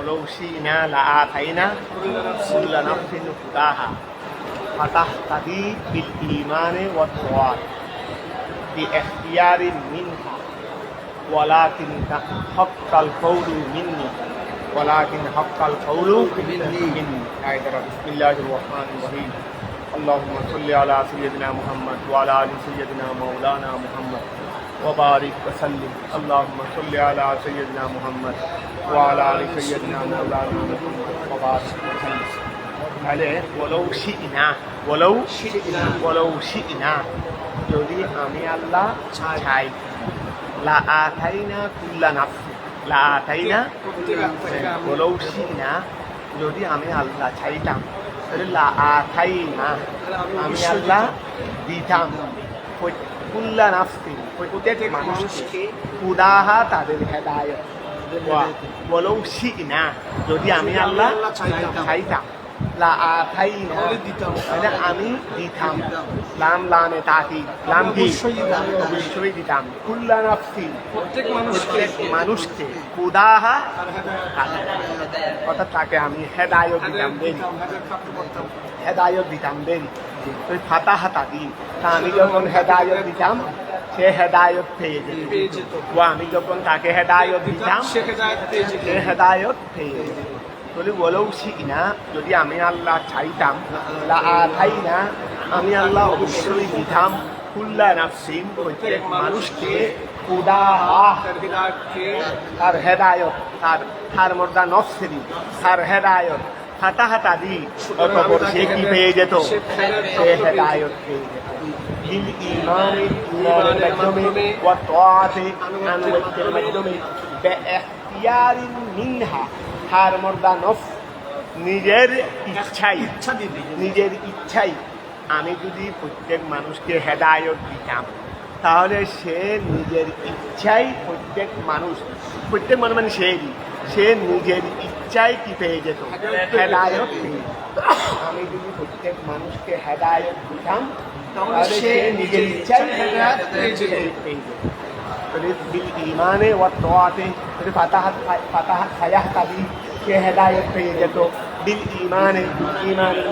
ولو شئنا لآتينا كل نفس هداها فتهتدي بالإيمان والطاعة باختيار منها ولكن حق القول مني بسم الله الرحمن الرحيم اللهم صل على سيدنا محمد وعلى آل سيدنا مولانا محمد وبارك وسلم اللهم صل على سيدنا محمد وعلى آل سيدنا مولانا محمد وبارك وسلم عليه ولو شئنا যদি আমি আল্লাহ চাই লা আতাইনা কুল্লা নাফসি লা আতাইনা ولو شئنا যদি আমি আল্লাহ চাইতাম তাহলে লা আতাইনা আমি আল্লাহ দিতাম কুল্লা নাফসি প্রত্যেক মানুষকে হুদাহা তাদের হেদায়েত ولو شئنا যদি আমি আল্লাহ চাইতাম লা আতাইনা মানে আমি দিতাম লাম লামে তাকিদ লাম কি অবশ্যই দিতাম কুল্লা নাফসি প্রত্যেক মানুষকে হুদাহা অর্থাৎ তাকে আমি হেদায়েত দিতাম দেরি ওই ফাতাহা তাকিদ তা আমি যখন হেদায়েত দিতাম সে হেদায়েত পেয়ে যেত ও আমি যখন তাকে হেদায়েত দিতাম সে হেদায়েত পেয়ে যেত বলে বলেও শিখি না যদি আমি আল্লাহ চাইতাম লা আতাইনা আমি আল্লাহ অবশ্যই দিতাম কুল্লা নাফসিন প্রত্যেক মানুষকে হুদাহা তার হেদায়েত তার মর্দা নফসেরি তার হেদায়েত ফাতাহা তাদি অতঃপর সে কি পেয়ে যেত সে হেদায়েত পেয়ে যেত বিল ঈমানে ঈমানের মাধ্যমে ওয়া তাআতে আনুগত্যের মাধ্যমে বিইখতিয়ারিন মিনহা তার মর্দা নফস নিজের ইচ্ছাই আমি যদি প্রত্যেক মানুষকে হেদায়েত দিতাম তাহলে সে নিজের ইচ্ছাই প্রত্যেক মানুষ মানে সে নিজের ইচ্ছাই কি পেয়ে যেত হেদায়েত পেয়ে আমি যদি প্রত্যেক মানুষকে হেদায়েত দিতাম তাহলে সে নিজের ইচ্ছাই হেদায়েত পেয়ে যেত বিল ঈমানে ওয়া তাআতে ফাতাহা ফায়াহতাদি সে হেদায়েত পেয়ে যেত বিল ঈমানের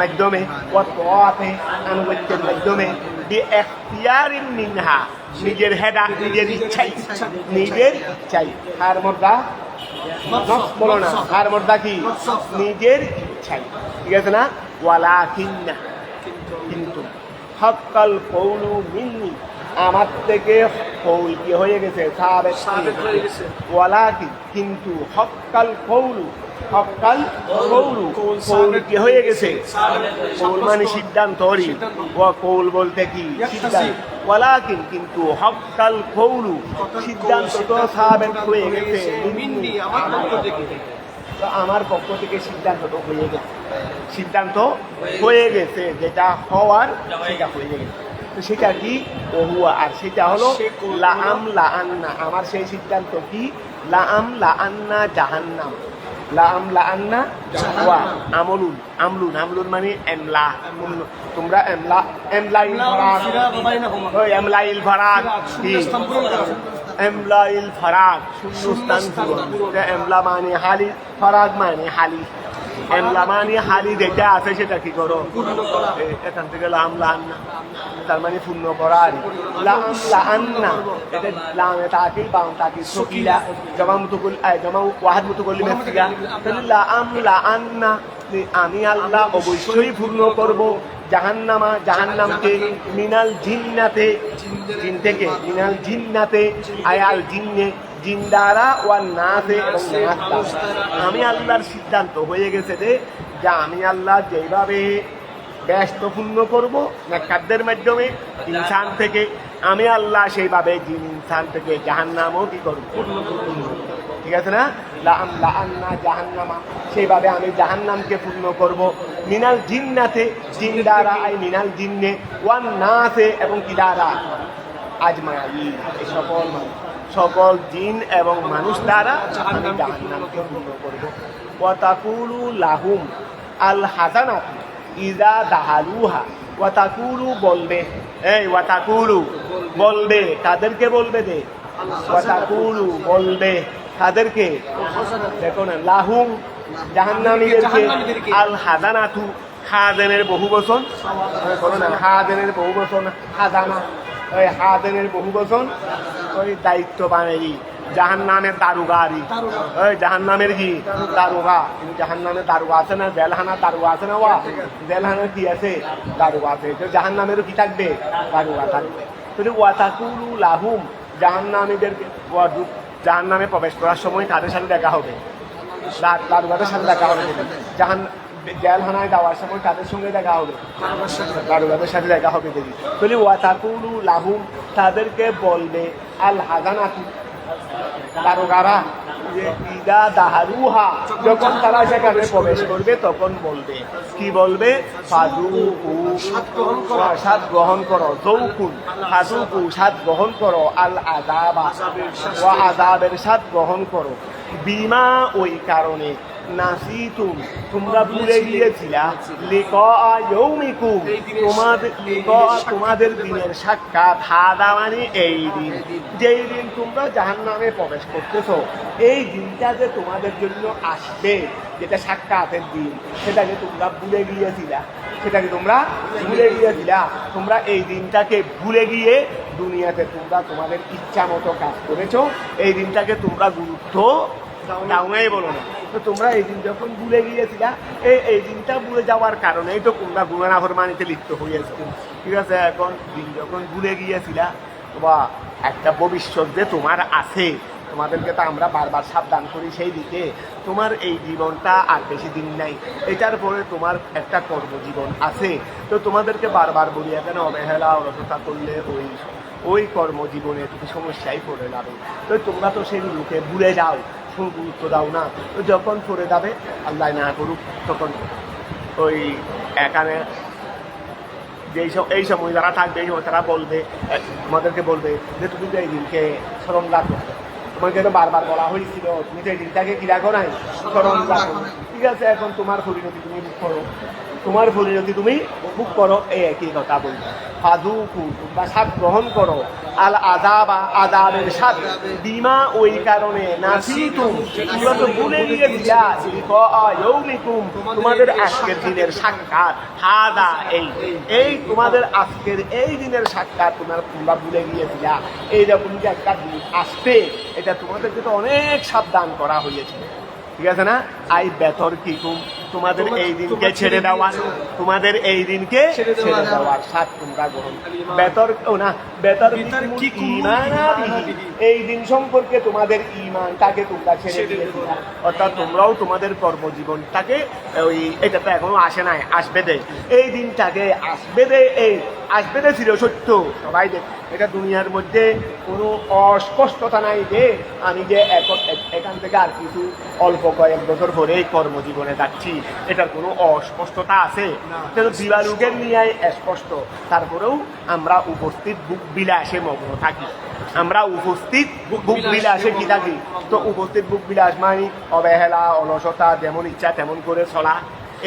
মাধ্যমে ওয়া তাআতে আনুগত্যের মাধ্যমে বিইখতিয়ারিন মিনহা নিজের ইচ্ছাই তার মধ্যে নফস বলো না তার মধ্যে কি নিজের ইচ্ছাই ঠিক আছে না ওয়ালাকিন্না কিন্তু হাক্কাল কওলু মিন্নি আমার থেকে কৌল কি হয়ে গেছে সাবেক হয়ে গেছে ওয়ালাকিন কিন্তু হাক্কাল কওলু কৌল কি হয়ে গেছে কৌল মানে সিদ্ধান্ত কৌল বলতে কি সিদ্ধান্ত ওয়ালাকিন কিন্তু হাক্কাল কওলু সিদ্ধান্ত তো সাবেক হয়ে গেছে আমার পক্ষ থেকে সিদ্ধান্ত হয়ে গেছে যেটা হওয়ার সেটা হয়ে গেছে তো সেটা কি ওহুয়া আর সেটা হলো লাআম লাআন্না আমার সেই সিদ্ধান্ত কি লাআম লাআন্না জাহান্নাম লাআম লাআন্না ওয়া আমলুন মানে এমলা তোমরা এমলাইল ফারাগ শূন্যস্থান পূরণ এমলা মানে হালি ফারাগ মানে হালি এমলা মানে হালি যেটা আছে সেটা কি করো এখান থেকে লাম লাআন্না তার মানে পূর্ণ করা আর লাম লাআন্না এটা লামে তাকিল বাম তাকিল সকিলা জামা ওয়াহিদ মুতাকাল্লিম ফিয়া তাহলে লাম লাআন্না আমি আল্লাহ অবশ্যই পূর্ণ করব জাহান্নামকে মিনাল জিন্নাতে জিন থেকে মিনাল জিন্নাতে আয়াল জিন্নে জিন দ্বারা ওয়ান নাসে এবং নাস আমি আল্লাহর সিদ্ধান্ত হয়ে গেছে যে আমি আল্লাহ যেভাবে ব্যস্ত পূর্ণ করবো খাদ্যের মাধ্যমে ইনসান থেকে আমি আল্লাহ সেইভাবে জিন ইনসান থেকে জাহান্নামও কি করবো পূর্ণ ঠিক আছে না লাআম লাআন্না জাহান্নামা সেইভাবে আমি জাহান্নামকে পূর্ণ করব মিনাল জিন্নাতে জিন দ্বারা আই মিনাল জিন্নে ওয়ান নাসে এবং কি দ্বারা আজমাইন এই সকল জিন এবং মানুষ দ্বারা আমি জাহান্নামকে পূর্ণ করব ওয়া তাকুলু লাহুম আল হাসানাত ইজা দাহালুহা ওয়া তাকুলু বলবে ওয়া তাকুলু বলবে তাদেরকে বলবে ওয়া তাকুলু বলবে তাদেরকে দেখো না লাহুম জাহান্নামীদেরকে আল হাজানাতু, হাজানের বহু বচন, হাজানের বহু বচন হাজানা, ওই হাজানের বহু বচন ওই দায়িত্ববানেরই, জাহান্নামের দারুগারি, ওই জাহান্নামের কি দারুগা, জাহান্নামের দারুগা আছে না, জেলহানা দারুগা আছে না, ওয়া জেলহানার কি আছে দারুগা আছে, তো জাহান্নামেরও কি থাকবে দারুগা থাকবে। ওয়াতাকুলু লাহুম, জাহান্নামীদেরকে জাহান্নামে প্রবেশ করার সময় তাদের সাথে দেখা হবে, দারুগাদের সাথে দেখা হবে, জেলখানায় যাওয়ার সময় তাদের সঙ্গে দেখা হবে, দারুগাদের সাথে দেখা হবে দেখি। তাহলে ওয়াতাকুলু লাহুম, তাদেরকে বলবে আল হাজানাতু, দারোগারা, যে ইদা দাহারুহা, যখন তারা সেখানে প্রবেশ করবে তখন বলবে, কি বলবে, ফাযুকু, স্বাদ গ্রহণ করো, যৌকুন ফাযুকু, স্বাদ গ্রহণ করো, আল আযাবা, ওয়া আযাবের স্বাদ গ্রহণ করো, বিমা, ওই কারণে, নাসিতুম, তোমরা ভুলে গিয়েছিলা, লিকা ইয়াউমিকুম, তোমাদের দিনের সাক্ষাৎ, হাদা মানে এই দিন, যেই দিন তোমরা জাহান্নামে প্রবেশ করতেছো, এই দিনটা যে তোমাদের জন্য আসবে, যেটা সাক্ষাতের দিন, সেটাকে তোমরা ভুলে গিয়েছিলা, সেটাকে তোমরা ভুলে গিয়েছিলা। তোমরা এই দিনটাকে ভুলে গিয়ে দুনিয়াতে তোমরা তোমাদের ইচ্ছা মতো কাজ করেছো, এই দিনটাকে তোমরা গুরুত্ব দাওনাই বলো না। তো তোমরা এই দিন যখন ভুলে গিয়েছিলা, এই দিনটা ভুলে যাওয়ার কারণেই তো তোমরা গুনাহ নাফরমানিতে লিপ্ত হয়েছো, ঠিক আছে। এখন দিন যখন ভুলে গিয়েছিলা, বা একটা ভবিষ্যৎ যে তোমার আছে, তোমাদেরকে তো আমরা বারবার সাবধান করি সেই দিকে, তোমার এই জীবনটা আর বেশি দিন নাই, এটার পরে তোমার একটা কর্মজীবন আছে। তো তোমাদেরকে বারবার বলি, এখানে অবহেলা অলসতা করলে ওই কর্মজীবনে তুমি সমস্যায় পড়ে যাবে। তো তোমরা তো সেই লোকে ভুলে যাও, গুরুত্ব দাও না। তো যখন পড়ে যাবে, আল্লাহ না করুক, তখন ওই এখানে এই সময় যারা থাকবে, এই সময় তারা বলবে, তোমাদেরকে বলবে যে তুমি তো এই দিনকে স্মরণ রাখো, তোমাকে তো বারবার বলা হয়েছিল, তুমি তো এই দিনটাকে কি রাখো নাই, স্মরণ রাখো, ঠিক আছে। এখন তোমার পরিণতি তুমি ভোগ করো, তোমার পরিণতি তুমি ভোগ করো, এই একই কথা বলবে। ফাযুকু, তোমরা স্বাদ গ্রহণ করো, আল আযাবা, আযাবের স্বাদ, বিমা, ওই কারণে, নাসিতুম, তোমরা তো ভুলে গিয়েছিলা, লিকা ইয়াউমিকুম, তোমাদের আজকের দিনের সাক্ষাৎ, হাদা, এই তোমাদের আজকের এই দিনের সাক্ষাৎ তোমরা ভুলে গিয়েছিলা। এইরকম যে একটা দিন আসবে, এটা তোমাদেরকে তো অনেক সাবধান করা হয়েছে, ঠিক আছে না। আই বেতর কি কুম, তোমাদের এই দিনকে ছেড়ে দেওয়ার, তোমাদের এই দিনকে ছেড়ে দেওয়ার স্বাদ তোমরা গ্রহণ, বেতর না, বেতর কি এই দিন সম্পর্কে তোমাদের ঈমানটাকে তোমরা ছেড়ে দিয়েছিলা, অর্থাৎ তোমরাও তোমাদের কর্মজীবনটাকে ওই, এটা তো এখনো আসে নাই, আসবে দে, এই দিনটাকে আসবে দে, এই আসবে দে ছিল সত্য, সবাই দেখ, এটা দুনিয়ার মধ্যে কোনো অস্পষ্টতা নাই যে আমি যে এখান থেকে আর কিছু অল্প কয়েক বছর পরে কর্মজীবনে যাচ্ছি, এটার কোনো অস্পষ্টতা আছে, দিবালুকের নিয়ে স্পষ্ট। তারপরেও আমরা উপস্থিত বুক বিলাসে মগ্ন থাকি, আমরা উপস্থিত বুক বিলাসে কি থাকি। তো উপস্থিত বুক বিলাস মানে অবহেলা, অলসতা, যেমন ইচ্ছা তেমন করে চলা,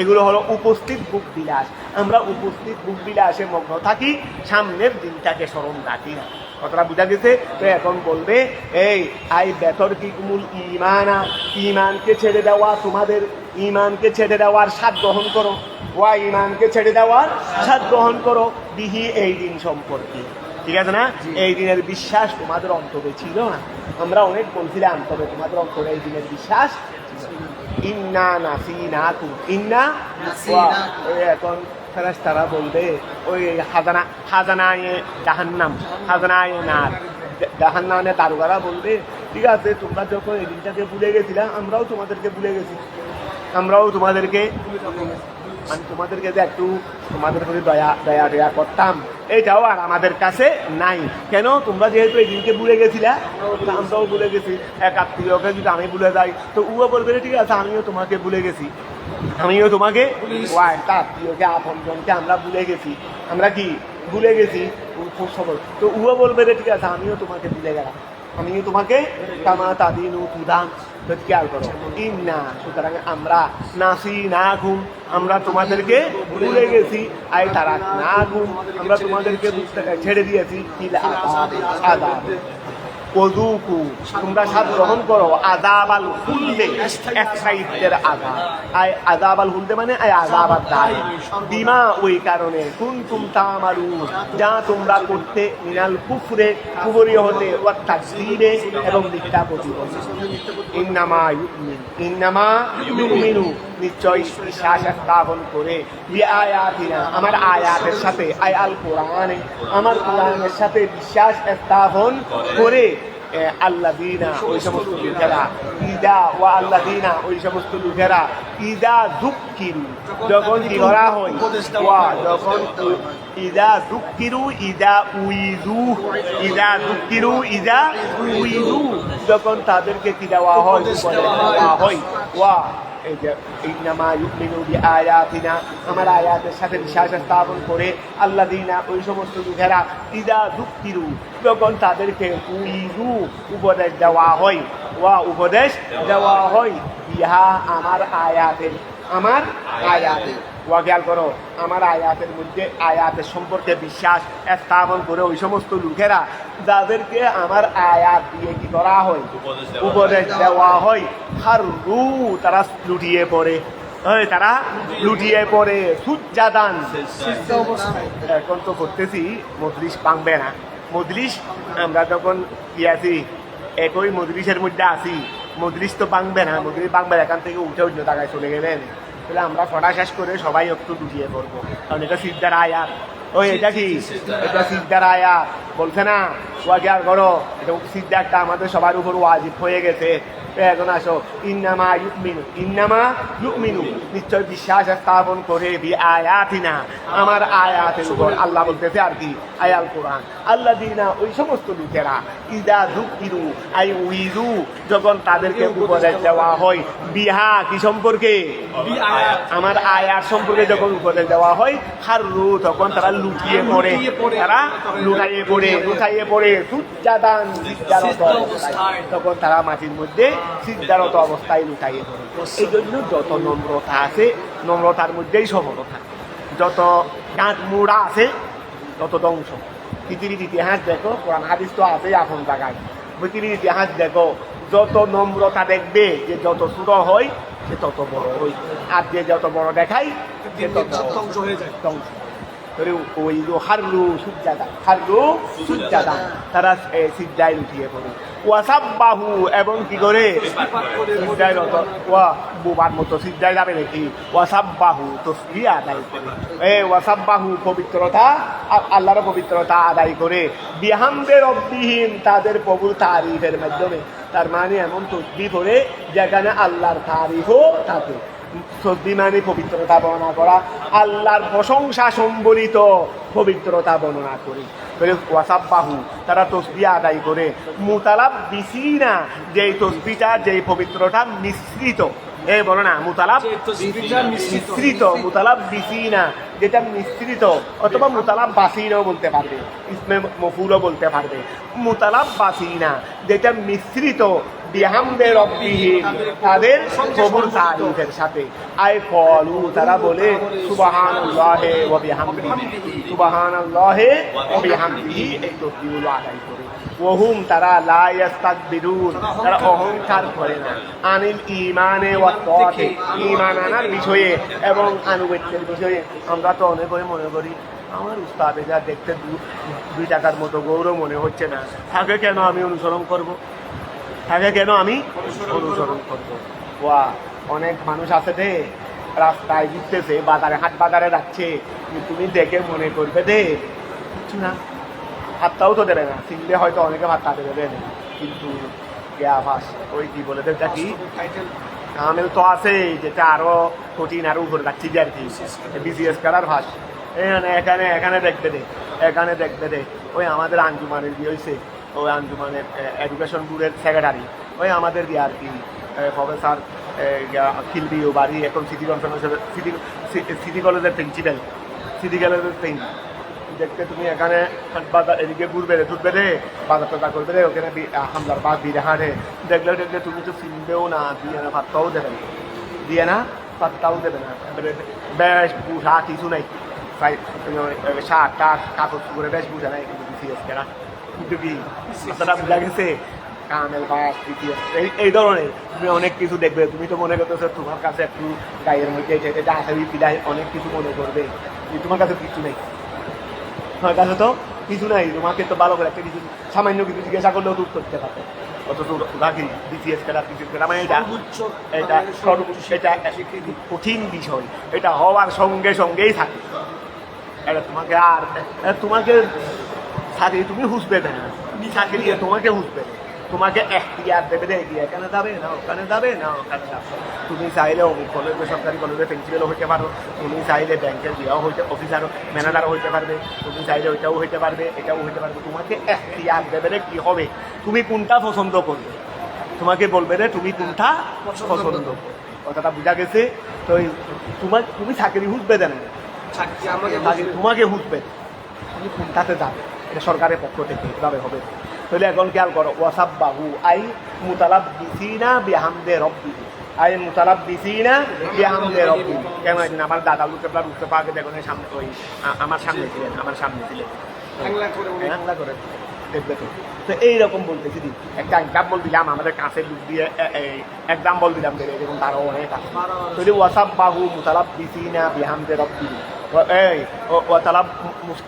এগুলো হলো উপস্থিত বুক বিলাস। আমরা উপস্থিত বুক বিলাসে মগ্ন থাকি, সামনের দিনটাকে স্মরণ রাখি না। কতটা বুঝা গেছে? তো এখন বলবে, এই আই বেতর কি কুমুল ঈমানা, ঈমানকে ছেড়ে দেওয়া, তোমাদের ঈমানকে ছেড়ে দেওয়ার স্বাদ গ্রহণ করো, ওয়া ঈমানকে ছেড়ে দেওয়ার স্বাদ গ্রহণ করো, বিহি, এই দিন সম্পর্কে, ঠিক আছে না। এই দিনের বিশ্বাস তোমাদের অন্তরে ছিল না, আমরা অনেক বলছিলাম, তবে তোমাদের অন্তরে এই দিনের বিশ্বাস, ইন্না নাসিনাকুম, ইন্না এখন ফেরেশতারা বলবে, ওই খাজানায়ে জাহান্নাম, খাজানায়ে নার, জাহান্নামে দারোগারা বলবে, ঠিক আছে, তোমরা যখন এই দিনটাকে ভুলে গেছিলা, আমরাও তোমাদেরকে ভুলে গেছি, আমরাও তোমাদেরকে মানে তোমাদেরকে যে একটু তোমাদের প্রতি দয়া করতাম, এইটাও আর আমাদের কাছে নাই। কেন? তোমরা যেহেতু এই দিনকে ভুলে গেছিলা, আমরাও ভুলে গেছি। এক আত্মীয়কে যদি আমি ভুলে যাই, তো উও বলবে, ঠিক আছে, আমিও তোমাকে ভুলে গেছি, আমিও তোমাকে, একটা আত্মীয়কে, আপনজনকে আমরা ভুলে গেছি, আমরা কি ভুলে গেছি খুব সবল। তো উও বলবে, ঠিক আছে, আমিও তোমাকে ভুলে গেলাম, আমিও তোমাকে কামা তাদিনু তুদান, খেয়াল করো, ইন্না, সুতরাং আমরা নাসি না ঘুম, আমরা তোমাদেরকে ভুলে গেছি, আই তারা না ঘুম, আমরা তোমাদেরকে ছেড়ে দিয়েছি, আযাব, ওযুকু তোমরা স্বাদ গ্রহণ করো আযাবাল খুলদে একসাইতের আযাব আই আযাবাল খুলদে মানে আই আযাবাদ দার বিমা ওই কারণে কুনতুম তামালুন যা তোমরা করতে মিনাল কুফরে কুফরি হতে ওয়া তাকযীবে এবং মিথ্যা প্রতিপন্ন ইন্নামা ইউমিনু নিশ্চয় বিশ্বাস স্থাপন করে বিআয়াতিনা আমার আয়াতের সাথে আল কোরআনে আমার কোরআনের সাথে বিশ্বাস স্থাপন করে আল্লাযীনা ওই সমস্ত লোকেরা ইদা ওয়া আল্লাযীনা ওই সমস্ত লোকেরা ইদা যুক্কিরু যখন কি করা হয় ওয়া যখন ইদা যুক্কিরু ইদা উইদু ইদা যুক্কিরু ইদা উইদু যখন তাদেরকে কি দেওয়া হয় দেওয়া হয় ওয়া ইন্নামা ইউমিনু বিআয়াতিনা আমার আয়াতের সাথে বিশ্বাস স্থাপন করে আল্লাযীনা ওই সমস্ত লোকেরা ইদা যুক্কিরু যখন তাদেরকে উইদু উপদেশ দেওয়া হয় ওয়া উপদেশ দেওয়া হয় ইহা আমার আয়াতের ওয়া খেয়াল করো আমার আয়াতের মধ্যে আয়াতের সম্পর্কে বিশ্বাস স্থাপন করে ওই সমস্ত লোকেরা যাদেরকে আমার আয়াত দিয়ে কি করা হয় উপদেশ দেওয়া হয় হাররু তারা লুটিয়ে পড়ে তারা লুটিয়ে পড়ে সুজ্জাদান এখন তো করতেছি মজলিস ভাঙবে না মজলিস আমরা যখন আছি একই মজলিসের মধ্যে আসি মজলিস তো ভাঙবে না মজলিস ভাঙবে এখান থেকে উঠে অন্য জায়গায় চলে গেলেন তাহলে আমরা পড়া শেষ করে সবাই একটু লুটিয়ে পড়বো কারণ এটা সিদ্ধার আয়াত ওই এটা কি এটা সিদ্ধার আয়াত বলছে না ওয়াকে আর করো এটা সিদ্ধা একটা আমাদের সবার উপর ওয়াজিব হয়ে গেছে এখন আসো ইন্নামা ইউমিনু নিশ্চয় বিশ্বাস স্থাপন করে বিআয়াতিনা আমার আয়াতের উপর আল্লাহ বলতেছে আর কি আয়াল কোরআন আল্লাযীনা ওই সমস্ত লোকেরা ইদা যুক্কিরু আই উইদু যখন তাদেরকে উপদেশ দেওয়া হয় বিহা কি সম্পর্কে আমার আয়াত সম্পর্কে যখন উপদেশ দেওয়া হয় হাররু তখন তারা লুটিয়ে পড়ে তারা লুটাইয়ে পড়ে সুজ্জাদান তখন তারা মাটির মধ্যে সিদ্ধারত অবস্থায় লুটাইয়ে পড়ে এই জন্য যত নম্রতা আছে নম্রতার মধ্যেই সফলতা যত গাঁট মুড়া আছে তত ধ্বংস পৃথিবীর ইতিহাস দেখো কোরআন হাদিস তো আছে আপন জায়গায় পৃথিবীর ইতিহাস দেখো যত নম্রতা দেখবে যে যত ছোট হয় সে তত বড় হয় আর যে যত বড় দেখায় সে তত ধ্বংস হয়ে যায় ধ্বংস ওই হারলু সুজ্জাদা তারা সিজদায় লুটিয়ে পড়ে ওয়াসাব্বাহু এবং কি করে সিজদায় রত ওয়া বুবার মতো সিজদায় যাবে নাকি ওয়াসাব্বাহু তাসবিহ আদায় করে ওয়াসাব্বাহু পবিত্রতা আল্লাহর পবিত্রতা আদায় করে বিহামদে রব্বিহিম তাদের প্রভুর তারিফের মাধ্যমে তার মানে এমন তসবিহ করে যেখানে আল্লাহর তারিফও থাকে তসবিহ মানে পবিত্রতা বর্ণনা করা আল্লাহর প্রশংসা সম্বলিত পবিত্রতা বর্ণনা করি ওয়াসাব্বাহু তারা তসবিহ আদায় করে মুতালাব্বিসিনা যেই তসবিহটা যেই পবিত্রতা মিশ্রিত বলো না মুতালাব্বিসিনা যেটা মিশ্রিত অথবা মুতালাব্বাসিনাও বলতে পারবে ইসমে মফুলও বলতে পারবে মুতালাব্বাসিনা যেটা মিশ্রিত বিহামদে রব্বিহিম তাদের প্রভুর তারিফের সাথে আয় কলু তারা বলে সুবহানাল্লাহি ওয়া বিহামদিহি এই তসবিহগুলো আদায় করে ওহুম তারা লা ইস্তাকবিরুন তারা অহংকার করে না আনিল ঈমানে ওয়া তাআতে ঈমান আনার বিষয়ে এবং আনুগত্যের বিষয়ে আমরা তো অনেকেই মনে করি আমার উস্তাদে যা দেখতে 2 টাকার মতো গৌরব মনে হচ্ছে না তাকে কেন আমি অনুসরণ করব ওয়া অনেক মানুষ আছে দে রাস্তায় ঘুরতেছে বাজারে হাট বাজারে যাচ্ছে তুমি দেখে মনে করবে দে কিছু না হাতটাও তো দেবে না চিনলে হয়তো অনেকে হাতটা দেবে কিন্তু ওই কি বলে দেবটা কি আমেল তো আছে যেটা আরো কঠিন আরো উপরে যাচ্ছি যে আর কি বিসিএস করার ভাস এখানে দেখবে দে ওই আমাদের আঞ্জুমানের কি হয়েছে ওই আঞ্জুমানের এডুকেশন বোর্ডের সেক্রেটারি ওই আমাদের দিয়ে আর কি প্রফেসর খিলবি ও বাড়ি এখন সিটি কনফারেন্সের সিটি কলেজের প্রিন্সিপাল দেখতে তুমি এখানে বাজার এদিকে ঘুরবে ঢুকবে রে বাজার টাজার করবে রে ওখানে হামলার বাদ দিয়ে হাঁটে দেখলে তুমি তো চিনবেও না দিয়ে না পাত্তাও দেবে না বেশ বুঝা কিছু নাই শার্ট টাট কাপড় করে বেশ বুঝা নাই কিন্তু বিসিএস কেনা কিন্তু কি কথাটা বোঝা গেছে? কামেল বাস এই ধরনের তুমি অনেক কিছু দেখবে। তুমি তো মনে করতেছো তোমার কাছে একটু গায়ের মধ্যে এটা হাতে পিলায় অনেক কিছু মনে করবে, তোমার কাছে কিছু নেই। তোমার কাছে তো কিছু নাই, তোমাকে তো ভালো করে একটা কিছু সামান্য কিছু জিজ্ঞাসা করলেও তো উত্তর দিতে পারবে। অথচ ওরা কি বিসিএস খেলা বিসিএস খেলা মানে এটা কঠিন বিষয়, এটা হওয়ার সঙ্গে সঙ্গেই থাকে। এটা তোমাকে আর তোমাকে চাকরি তুমি হুসবে না, চাকরি তোমাকে হুসবে না, তোমাকে এখতিয়ার দেবে রে, এখানে যাবে না ওখানে যাবে না ওখানে যাবে। তুমি চাইলে অমুক কলেজে সরকারি কলেজে প্রিন্সিপালও হইতে পারো, তুমি চাইলে ব্যাংকের দিয়াও হইতে অফিসারও ম্যানেজারও হইতে পারবে, তুমি চাইলে ওইটাও হইতে পারবে এটাও হইতে পারবে। তোমাকে এখতিয়ার দেবে রে কী হবে, তুমি কোনটা পছন্দ করবে, তোমাকে বলবে রে তুমি কোনটা পছন্দ করবে। কথাটা বোঝা গেছে? তো তুমি চাকরি হুসবে দেন, তোমাকে হুসবে, তুমি কোনটাতে যাবে, এটা সরকারের পক্ষ থেকে এভাবে হবে। তাহলে এখন খেয়াল করো, ওয়াসাব বাহু আই মুতালাব বিসিনা বিহামদে রব্বি, আই মুতালাব বিসিনা বিহামদে রব্বি। কেমন একদিন আমার দাদা লুকেপলা উঠতে পাকে দেখুন সামনে, ওই আমার সামনে ছিলেন বাংলা করে দেখবে তো। তো এইরকম বলতেছি একটা এক্সাম্পল দিলাম, আমাদের কাছে লুক দিয়ে এক্সাম্পল দিলাম বেড়ে, যেমন তারও অনেক আছে। তাহলে ওয়াসাব বাহু মুতালাব বিসিনা বিহামদে রব্বি, এই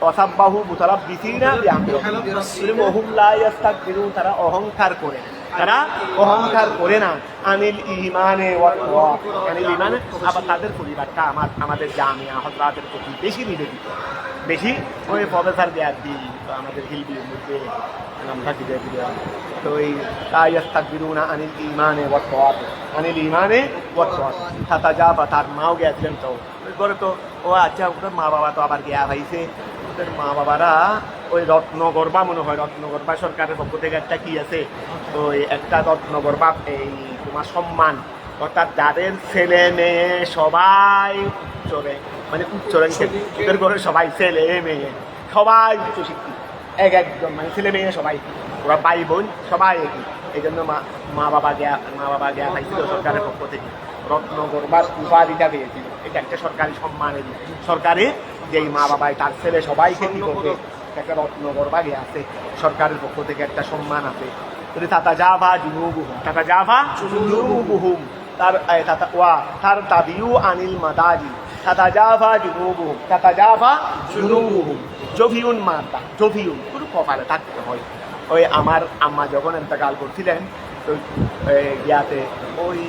ওয়াসাব্বাহু মুতালাব্বিসিনা বিহামদি রাব্বিহিম ওয়া হুম লা ইস্তাকবিরুন, তারা অহংকার করে, তারা অহংকার করে না। আনিল ইমানে ওয়া তাকওয়া, আনিল ইমানে, আবার তাদের পরিবারটা আমাদের জামিয়া হযরতের প্রতি বেশি নিবেদিত, বেশি। ওই প্রফেসর দেয়ার দিন আমাদের হিলবির মধ্যে নামটা দিয়ে তো এই লা ইস্তাকবিরুনা আনিল ইমানে ওয়া তাকওয়া, আনিল ইমানে ওয়া তাকওয়া। তাতাজাফা, তার মাও গেছিলেন তো করে, তো ও আচ্ছা ওদের মা বাবা তো আবার গিয়া ভাইছে, ওদের মা বাবারা ওই রত্নগর্ভা মনে হয়, রত্নগর্ভা সরকারের পক্ষ থেকে একটা কি আছে, তো একটা রত্নগর্ভা এই তোমার সম্মান, অর্থাৎ যাদের ছেলে মেয়ে সবাই উচ্চরে, মানে উচ্চ র্যাঙ্কের, ওদের ঘরে সবাই ছেলে মেয়ে সবাই উচ্চশিক্ষিত, একজন মানে ছেলে মেয়ে সবাই, ওরা ভাই বোন সবাই একই। এই জন্য মা বাবা গিয়া পাইছিল সরকারের পক্ষ থেকে, রত্নগর্ভার উপাধিটা পেয়েছিল। এটা একটা সরকারি সম্মানের, সরকারে যেই মা বাবাই তার ছেলে সবাইকে কি করবে, একটা রত্নগর্ভা গিয়ে আছে, সরকারের পক্ষ থেকে একটা সম্মান আছে। তাতাজাফা জুনুবুহুম, তাতাজাফা জুনুবুহুম, তার তাবিউ আনিল মাদাজি, তাতাজাফা জুনুবুহুম, তাতাজাফা জুনুবুহুম, জফিউন মাতা, জফিউন পুরো কপালে থাকতে হয়। ওই আমার আম্মা যখন ইন্তেকাল করছিলেন, তো ইয়াতে ওই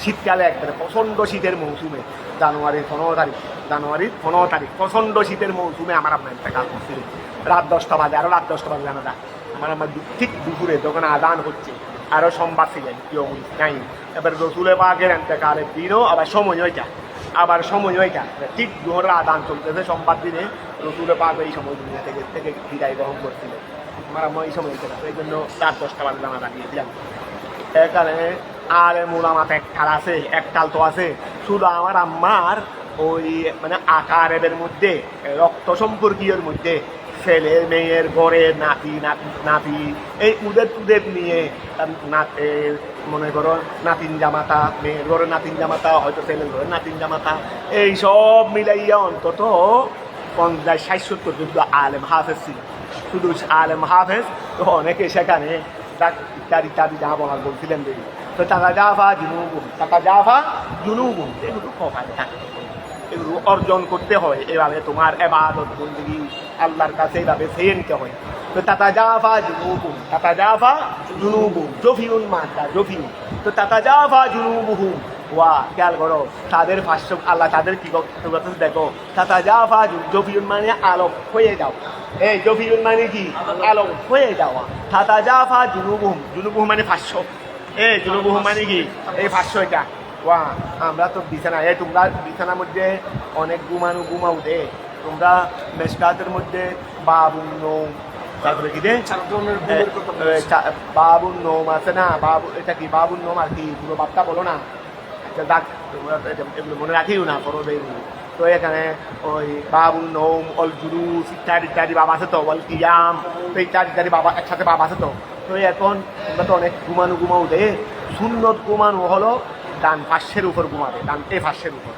শীতকালে একবারে প্রচণ্ড শীতের মৌসুমে, জানুয়ারির 15 তারিখ প্রচণ্ড শীতের মৌসুমে আমার আম্মা ইন্তেকাল করছিলেন। রাত 10টা বাজে, আরও রাত 10টা বাজে জানা যায়। আমার ঠিক দুপুরে যখন আজান হচ্ছে, আরও সোমবার ছিলেন কেউ নাই। এবার রসুলে পাকের ইন্তেকালের দিনও আবার সময় ওইটা, ঠিক দুপুরের আজান চলতেছে সোমবার দিনে, রসুলে পাক এই সময় দুনিয়া থেকে বিদায় গ্রহণ করছিলেন। আমার আম্মা এই সময় এই জন্য রাত 10টা বাজে জানা দাঁড়িয়েছিলাম। এখানে আলেম উলামাতে একটাল তো আছে, শুধু আমার আম্মার ওই মানে আকারের মধ্যে, রক্ত সম্পর্কীয়ের মধ্যে, ছেলে মেয়ের ঘরে নাতি এই উদের নিয়ে মনে করো নাতিন জামাতা, মেয়ের ঘরে নাতিন জামাতা, হয়তো ছেলের ঘরে নাতিন জামাতা, এই সব মিলাইয়া অন্তত 50-60 যুদ্ধ আলেম হাফেজ ছিল, শুধু আলেম হাফেজ। তো অনেকে সেখানে ইত্যাদি যা বলার বলছিলেন দেখি। তো তাতাজাফা জুনুবুহুম, এগুলো কপালে থাকে, এগুলো অর্জন করতে হয়। এভাবে তোমার ইবাদত বন্দেগী আল্লাহর কাছে এইভাবে চেয়ে নিতে হয়। তো তাতাজাফা জুনুবুহুম, জফিউন মাতা, জফিউন। তো তাতাজাফা জুনুবুহুম, ওয়া খেয়াল করো তাদের ভাষ্য, আল্লাহ তাদের কি দেখো, তাতাজাফা জফিউন মানে আলোক হয়ে যাও, এই জফিউন মানে কি আলোক হয়ে যাওয়া। তাতাজাফা জুনুবুহুম মানে ভাষ্য, এই জুনুবুহুম মানে কি এই ভাষ্য। এটা ওয়া আমরা তো বিছানা, তোমরা বিছানার মধ্যে অনেক ঘুমাও দে, তোমরা মেশকাতের মধ্যে বাবুন নৌম, তারপরে কি দে বাবুন নৌম আছে না, এটা কি বাবুন নৌম আর কি পুরো বার্তা বলো না, আচ্ছা দেখ তোমরা এগুলো মনে রাখিও না করো। তো এখানে ওই বাবুন নৌম, অল জুলুস ইত্যাদি বাবা আছে তো, অল কিয়াম তো ইত্যাদি বাবা একসাথে বাবা আছে তো। তো এখন তোমরা তো অনেক ঘুমাও দে, সুন্নত ঘুমানো হলো ডান পাশের উপর ঘুমাবে, ডান এই পাশের উপর,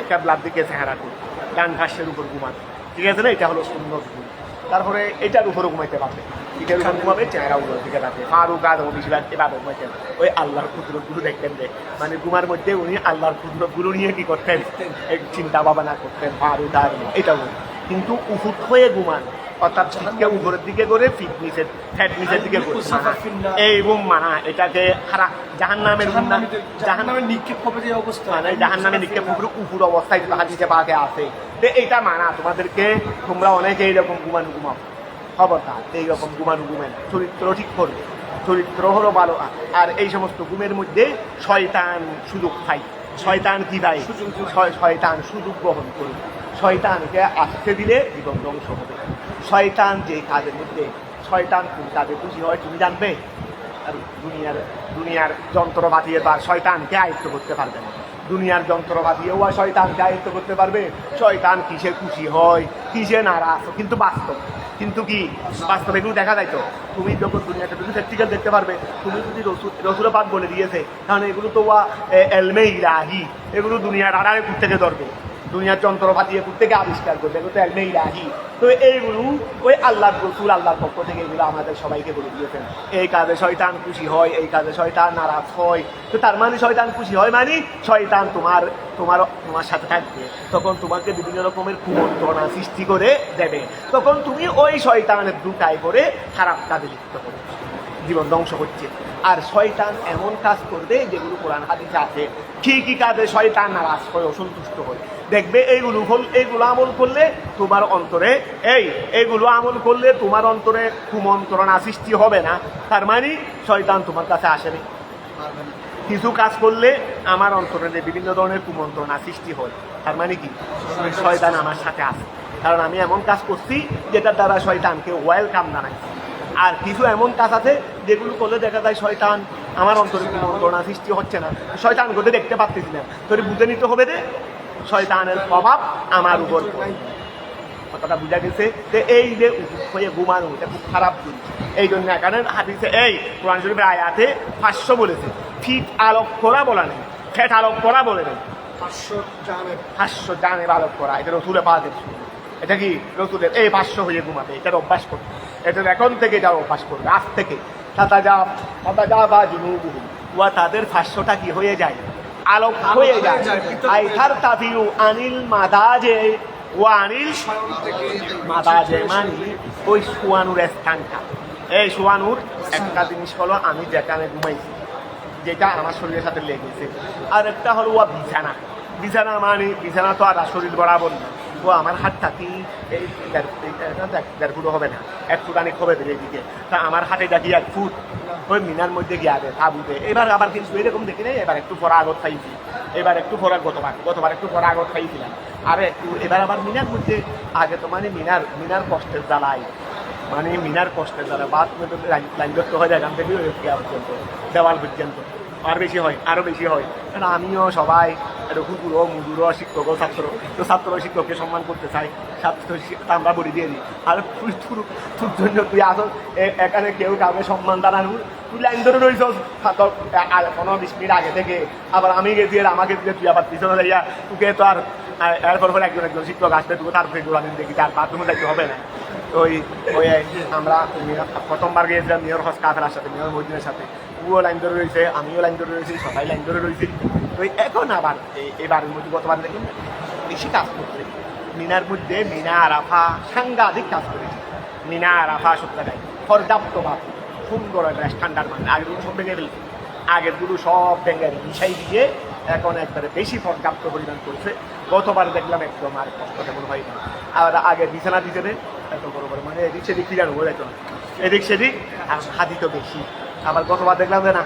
কেবলার দিকে চেহারা করে ডান পাশের উপর ঘুমাবে, ঠিক আছে না? এটা হলো সুন্নত ঘুম। তারপরে এটার উপরে ঘুমাইতে পারবে, পিঠের উপর ঘুমাবে, চেহারা উপর দিকে রাখবে, ফারুক আদম বেশিরভাগ এভাবে ঘুমাইতেন। ওই আল্লাহর কুদরতগুলো দেখতেন যে মানে ঘুমার মধ্যে উনি আল্লাহর কুদরতগুলো নিয়ে কি করতেন, চিন্তা ভাবনা করতেন ফারুক আদম এটাও। কিন্তু উফুত হয়ে ঘুমান, অর্থাৎ পিঠকে উপরের দিকে করে ফ্যাট নিচের দিকে করে এই ঘুম মানা, এটাকে খারাপ জাহান্নামের জাহান্নামের নিক্ষেপ হবে যে অবস্থা, মানে জাহান্নামের নিক্ষেপ উপর অবস্থায় যেটা হাদিসে পাকে আছে, তো এইটা মানা তোমাদেরকে। তোমরা অনেকে এইরকম ঘুমানো ঘুমাও, খবরদার এইরকম ঘুমানো ঘুমেন, চরিত্র ঠিক করবে, চরিত্র হলো ভালো। আর এই সমস্ত ঘুমের মধ্যে শয়তান সুযোগ পাই, শয়তান কি দেয়, শয়তান সুযোগ গ্রহণ করবে, শয়তানকে আসতে দিলে জীবন ধ্বংস হবে। শয়তান যে কাজের মধ্যে, শয়তান কোন কাজে খুশি হয় তুমি জানবে? আর দুনিয়ার যন্ত্রপাতি এবার শয়তানকে আয়ত্ত করতে পারবে না, দুনিয়ার যন্ত্রপাতিও শয়তানকে আয়ত্ত করতে পারবে। শয়তান কিসে খুশি হয়, কিসে নারাজ, কিন্তু বাস্তব, কিন্তু কি বাস্তব এগুলো দেখা যায়। তো তুমি যখন দুনিয়াতে তুমি প্র্যাকটিক্যাল দেখতে পারবে, তুমি যদি রসুল পাক বলে দিয়েছে, কারণ এগুলো তো এলমে ইলাহি, এগুলো দুনিয়ার আড়ালে থেকে ধরবে, দুনিয়ার যন্ত্রপাতি থেকে আবিষ্কার করবে, এগুলো তো এলমে ইলাহি। তো এইগুলো ওই আল্লাহর রসুল আল্লাহর পক্ষ থেকে এগুলো আমাদের সবাইকে বলে দিয়েছেন। এই কাজে শয়তান খুশি হয়, এই কাজে শয়তান নারাজ হয়। তো তার মানে শয়তান খুশি হয় মানে শয়তান তোমার সাথে থাকবে, তখন তোমাকে বিভিন্ন রকমের কুমন্ত্রণা সৃষ্টি করে দেবে, তখন তুমি ওই শয়তানের দুটায় করে খারাপ কাজে লিপ্ত করবে, জীবন ধ্বংস হচ্ছে। আর শয়তান এমন কাজ করবে যেগুলো কোরআন হাদিসে আছে, কি কাজে শয়তান নারাজ হয়, অসন্তুষ্ট হয়, দেখবে এইগুলো আমল করলে তোমার অন্তরে এইগুলো আমল করলে তোমার অন্তরে কুমন্ত্রণা সৃষ্টি হবে না। তার মানে শয়তান তোমার কাছে আসেনি। কিছু কাজ করলে আমার অন্তরে বিভিন্ন ধরনের কুমন্ত্রণা সৃষ্টি হয়, তার মানে কি শয়তান আমার সাথে আসে, কারণ আমি এমন কাজ করছি যেটার দ্বারা শয়তানকে ওয়েলকাম জানাইছি। আর কিছু এমন কাজ আছে যেগুলো করলে দেখা যায় শয়তান আমার অন্তরে কুমন্ত্রণা সৃষ্টি হচ্ছে না, শয়তান করতে দেখতে পাচ্ছি না, তোর বুঝে নিতে হবে যে শয়তানের প্রভাব আমার উপর। কথাটা বুঝা গেছে যে এই যে হয়ে ঘুমানো এটা খুব খারাপ জিনিস। এই জন্য এখানে হাদিসে এই কোরআন শরীফের আয়াতে 500 বলেছে, ফিট আলোক করা বলা নেই, ফ্যাট আলোক করা বলে নেই, 500 জানেব আলোক করা, এটা রসুলের পাদের। এটা কি রসুলের এই 500 হয়ে ঘুমাবে, এটার অভ্যাস করবে, এটার এখন থেকে এটার অভ্যাস করবে, আজ থেকে বা জুনুবুহুম, ওয়া তাদের 500টা কি হয়ে যায়, আলোক হয়ে যায়। আইথার তাফিউ আনিল মাদাজে ওয়া আনিল মাদাজে, মানে ওই শোয়ানোর স্থানটা। এই শোয়ানোর একটা জিনিস হলো আমি যেখানে ঘুমাইছি, যেটা আমার শরীরের সাথে লেগেছে, আর একটা হলো ওয়া বিছানা। বিছানা মানে বিছানা তো আর শরীর বরাবর না, ও আমার হাতটা কি এই 1.5 ফুট হবে না, 1 ফুট অনেক হবে এদিকে, তা আমার হাতে দেখি 1 ফুট ওই মিনার মধ্যে গিয়ে আগে তাবুতে। এবার আবার কিন্তু এরকম দেখি নেই, এবার একটু পরে আগত খাইছি, এবার একটু পরে গতবার একটু পরে আগত খাইছিলাম, আর একটু এবার আবার মিনার মধ্যে আগে তো মানে মিনার কষ্টের জ্বালাই, মানে মিনার কষ্টের জ্বালা বাদ লাইন ধরতে হয় এখান থেকে পর্যন্ত দেওয়াল পর্যন্ত, আর বেশি হয়, আরও বেশি হয়। কারণ আমিও সবাই একটা কুকুরও মুদুরও শিক্ষক ছাত্র শিক্ষককে সম্মান করতে চাই, ছাত্র আমরা বলি দিয়ে দিই। আর তোর জন্য তুই আসো এখানে কেউ কাউকে সম্মান জানানো, তুই লাইন ধরে রয়েছ 15-20 মিনিট আগে থেকে, আবার আমি গেছি আমাকে দিয়ে তুই আবার পিছনে যাইয়া তোকে তো আর এরপর একজন শিক্ষক আসবে, তোকে তারপরে দৌড়ানি দেখি, তার বাথরুমে যাইতে হবে না। ওই আমরা প্রথমবার গিয়েছিলাম মেয়র হজ কাফেলার সাথে, মেয়র মহিদিনের সাথে, ও লাইন ধরে রয়েছে, আমিও লাইন ধরে রয়েছি, সবাই লাইন ধরে রয়েছি। তো এখন আবার এবারের মধ্যে গতবার দেখুন বেশি কাজ করছে মিনার মধ্যে, মিনা আরাফা সাংঘাতিক কাজ করেছে, মিনা আরাফা সত্যটাই পর্যাপ্তভাবে সুন্দর একটা স্ট্যান্ডার্ড, মানে আগেরগুলো সব ভেঙে ফেলছে, আগেরগুলো সব ভেঙে মিশাই দিয়ে এখন একবারে বেশি পর্যাপ্ত পরিমাণ করছে। গতবার দেখলাম একদম আর কষ্ট তেমন হয় না, আর আগে বিছানা দিতে এত বড় বড় মানে এদিক সেদিক ফিরানো হয়ে যেত না, এদিক সেদিক আর হাতি তো বেশি। আবার গতবার দেখলাম যে না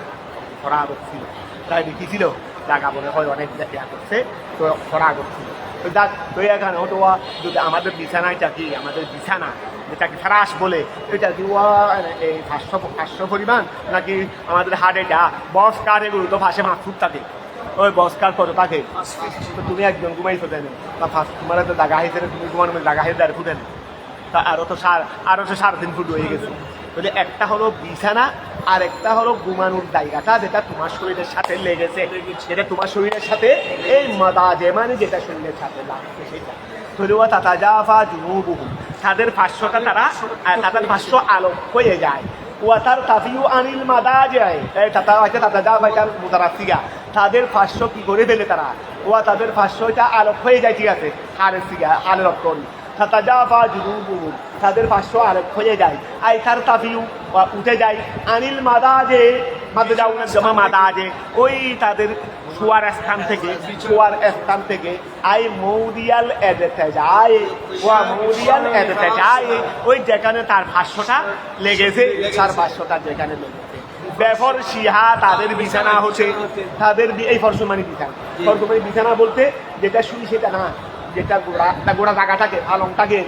খরা আগত ছিল, তাই কি ছিল জায়গা মনে হয় অনেক ইয়া করছে, তো খরা আগত ছিল। তো যাক তো এখানে হয়তো যদি আমাদের বিছানাটা কি, আমাদের বিছানা যেটাকে ফ্রাস বলে, এটা কি এই 500 পরিমাণ, নাকি আমাদের হাড়েটা বস কার, এগুলো তো ফাঁসে 5 ফুট থাকে, ওই বস কার কত থাকে, তো তুমি একজন ঘুমাইছো দেন বা তোমার তো জায়গা হয়েছে, তুমি ঘুমানোর জায়গা হয়ে 1.5 ফুট এনে, তা আরও তো 3.5 ফুট হয়ে গেছে। তাহলে একটা হলো বিছানা আর একটা হলো ঘুমানোর জায়গাটা, যেটা তোমার শরীরের সাথে লেগেছে, যেটা তোমার শরীরের সাথে এই মাদাজে মানে যেটা শরীরের সাথে লাগছে সেটা। তৈরি তাতাজাফা জুনুবুহুম, তাদের ভাষ্যটা তাদের ভাষ্য আলোক হয়ে যায়। ওয়াতার তাফিউ আনিল মাদা যায় তাদের ভাষ্য কি করে ফেলে তারা, তাদের ভাষ্যটা আলোক হয়ে যায়, ঠিক আছে, হারের অর্থ তাতাজাফা জুনুবুহুম, তাদের ভাষ্য আলোক হয়ে যায়। আই তার তাফিউ উঠে যায়, আনিল মাদাজে মাদাজে ওই তাদের শোয়ার স্থান থেকে আই মৌদিয়াল এদেতে যায়, মৌদিয়াল এদেতে যায় ওই যেখানে তার ভাষ্যটা লেগেছে, তার ভাষ্যটা যেখানে লেগেছে। বেফর শিহা তাদের বিছানা হচ্ছে, তাদের এই ফরসমানি বিছানা বলতে যেটা শুনি সেটা না, যেটা গোড়া জায়গাটাকে পালংটাকে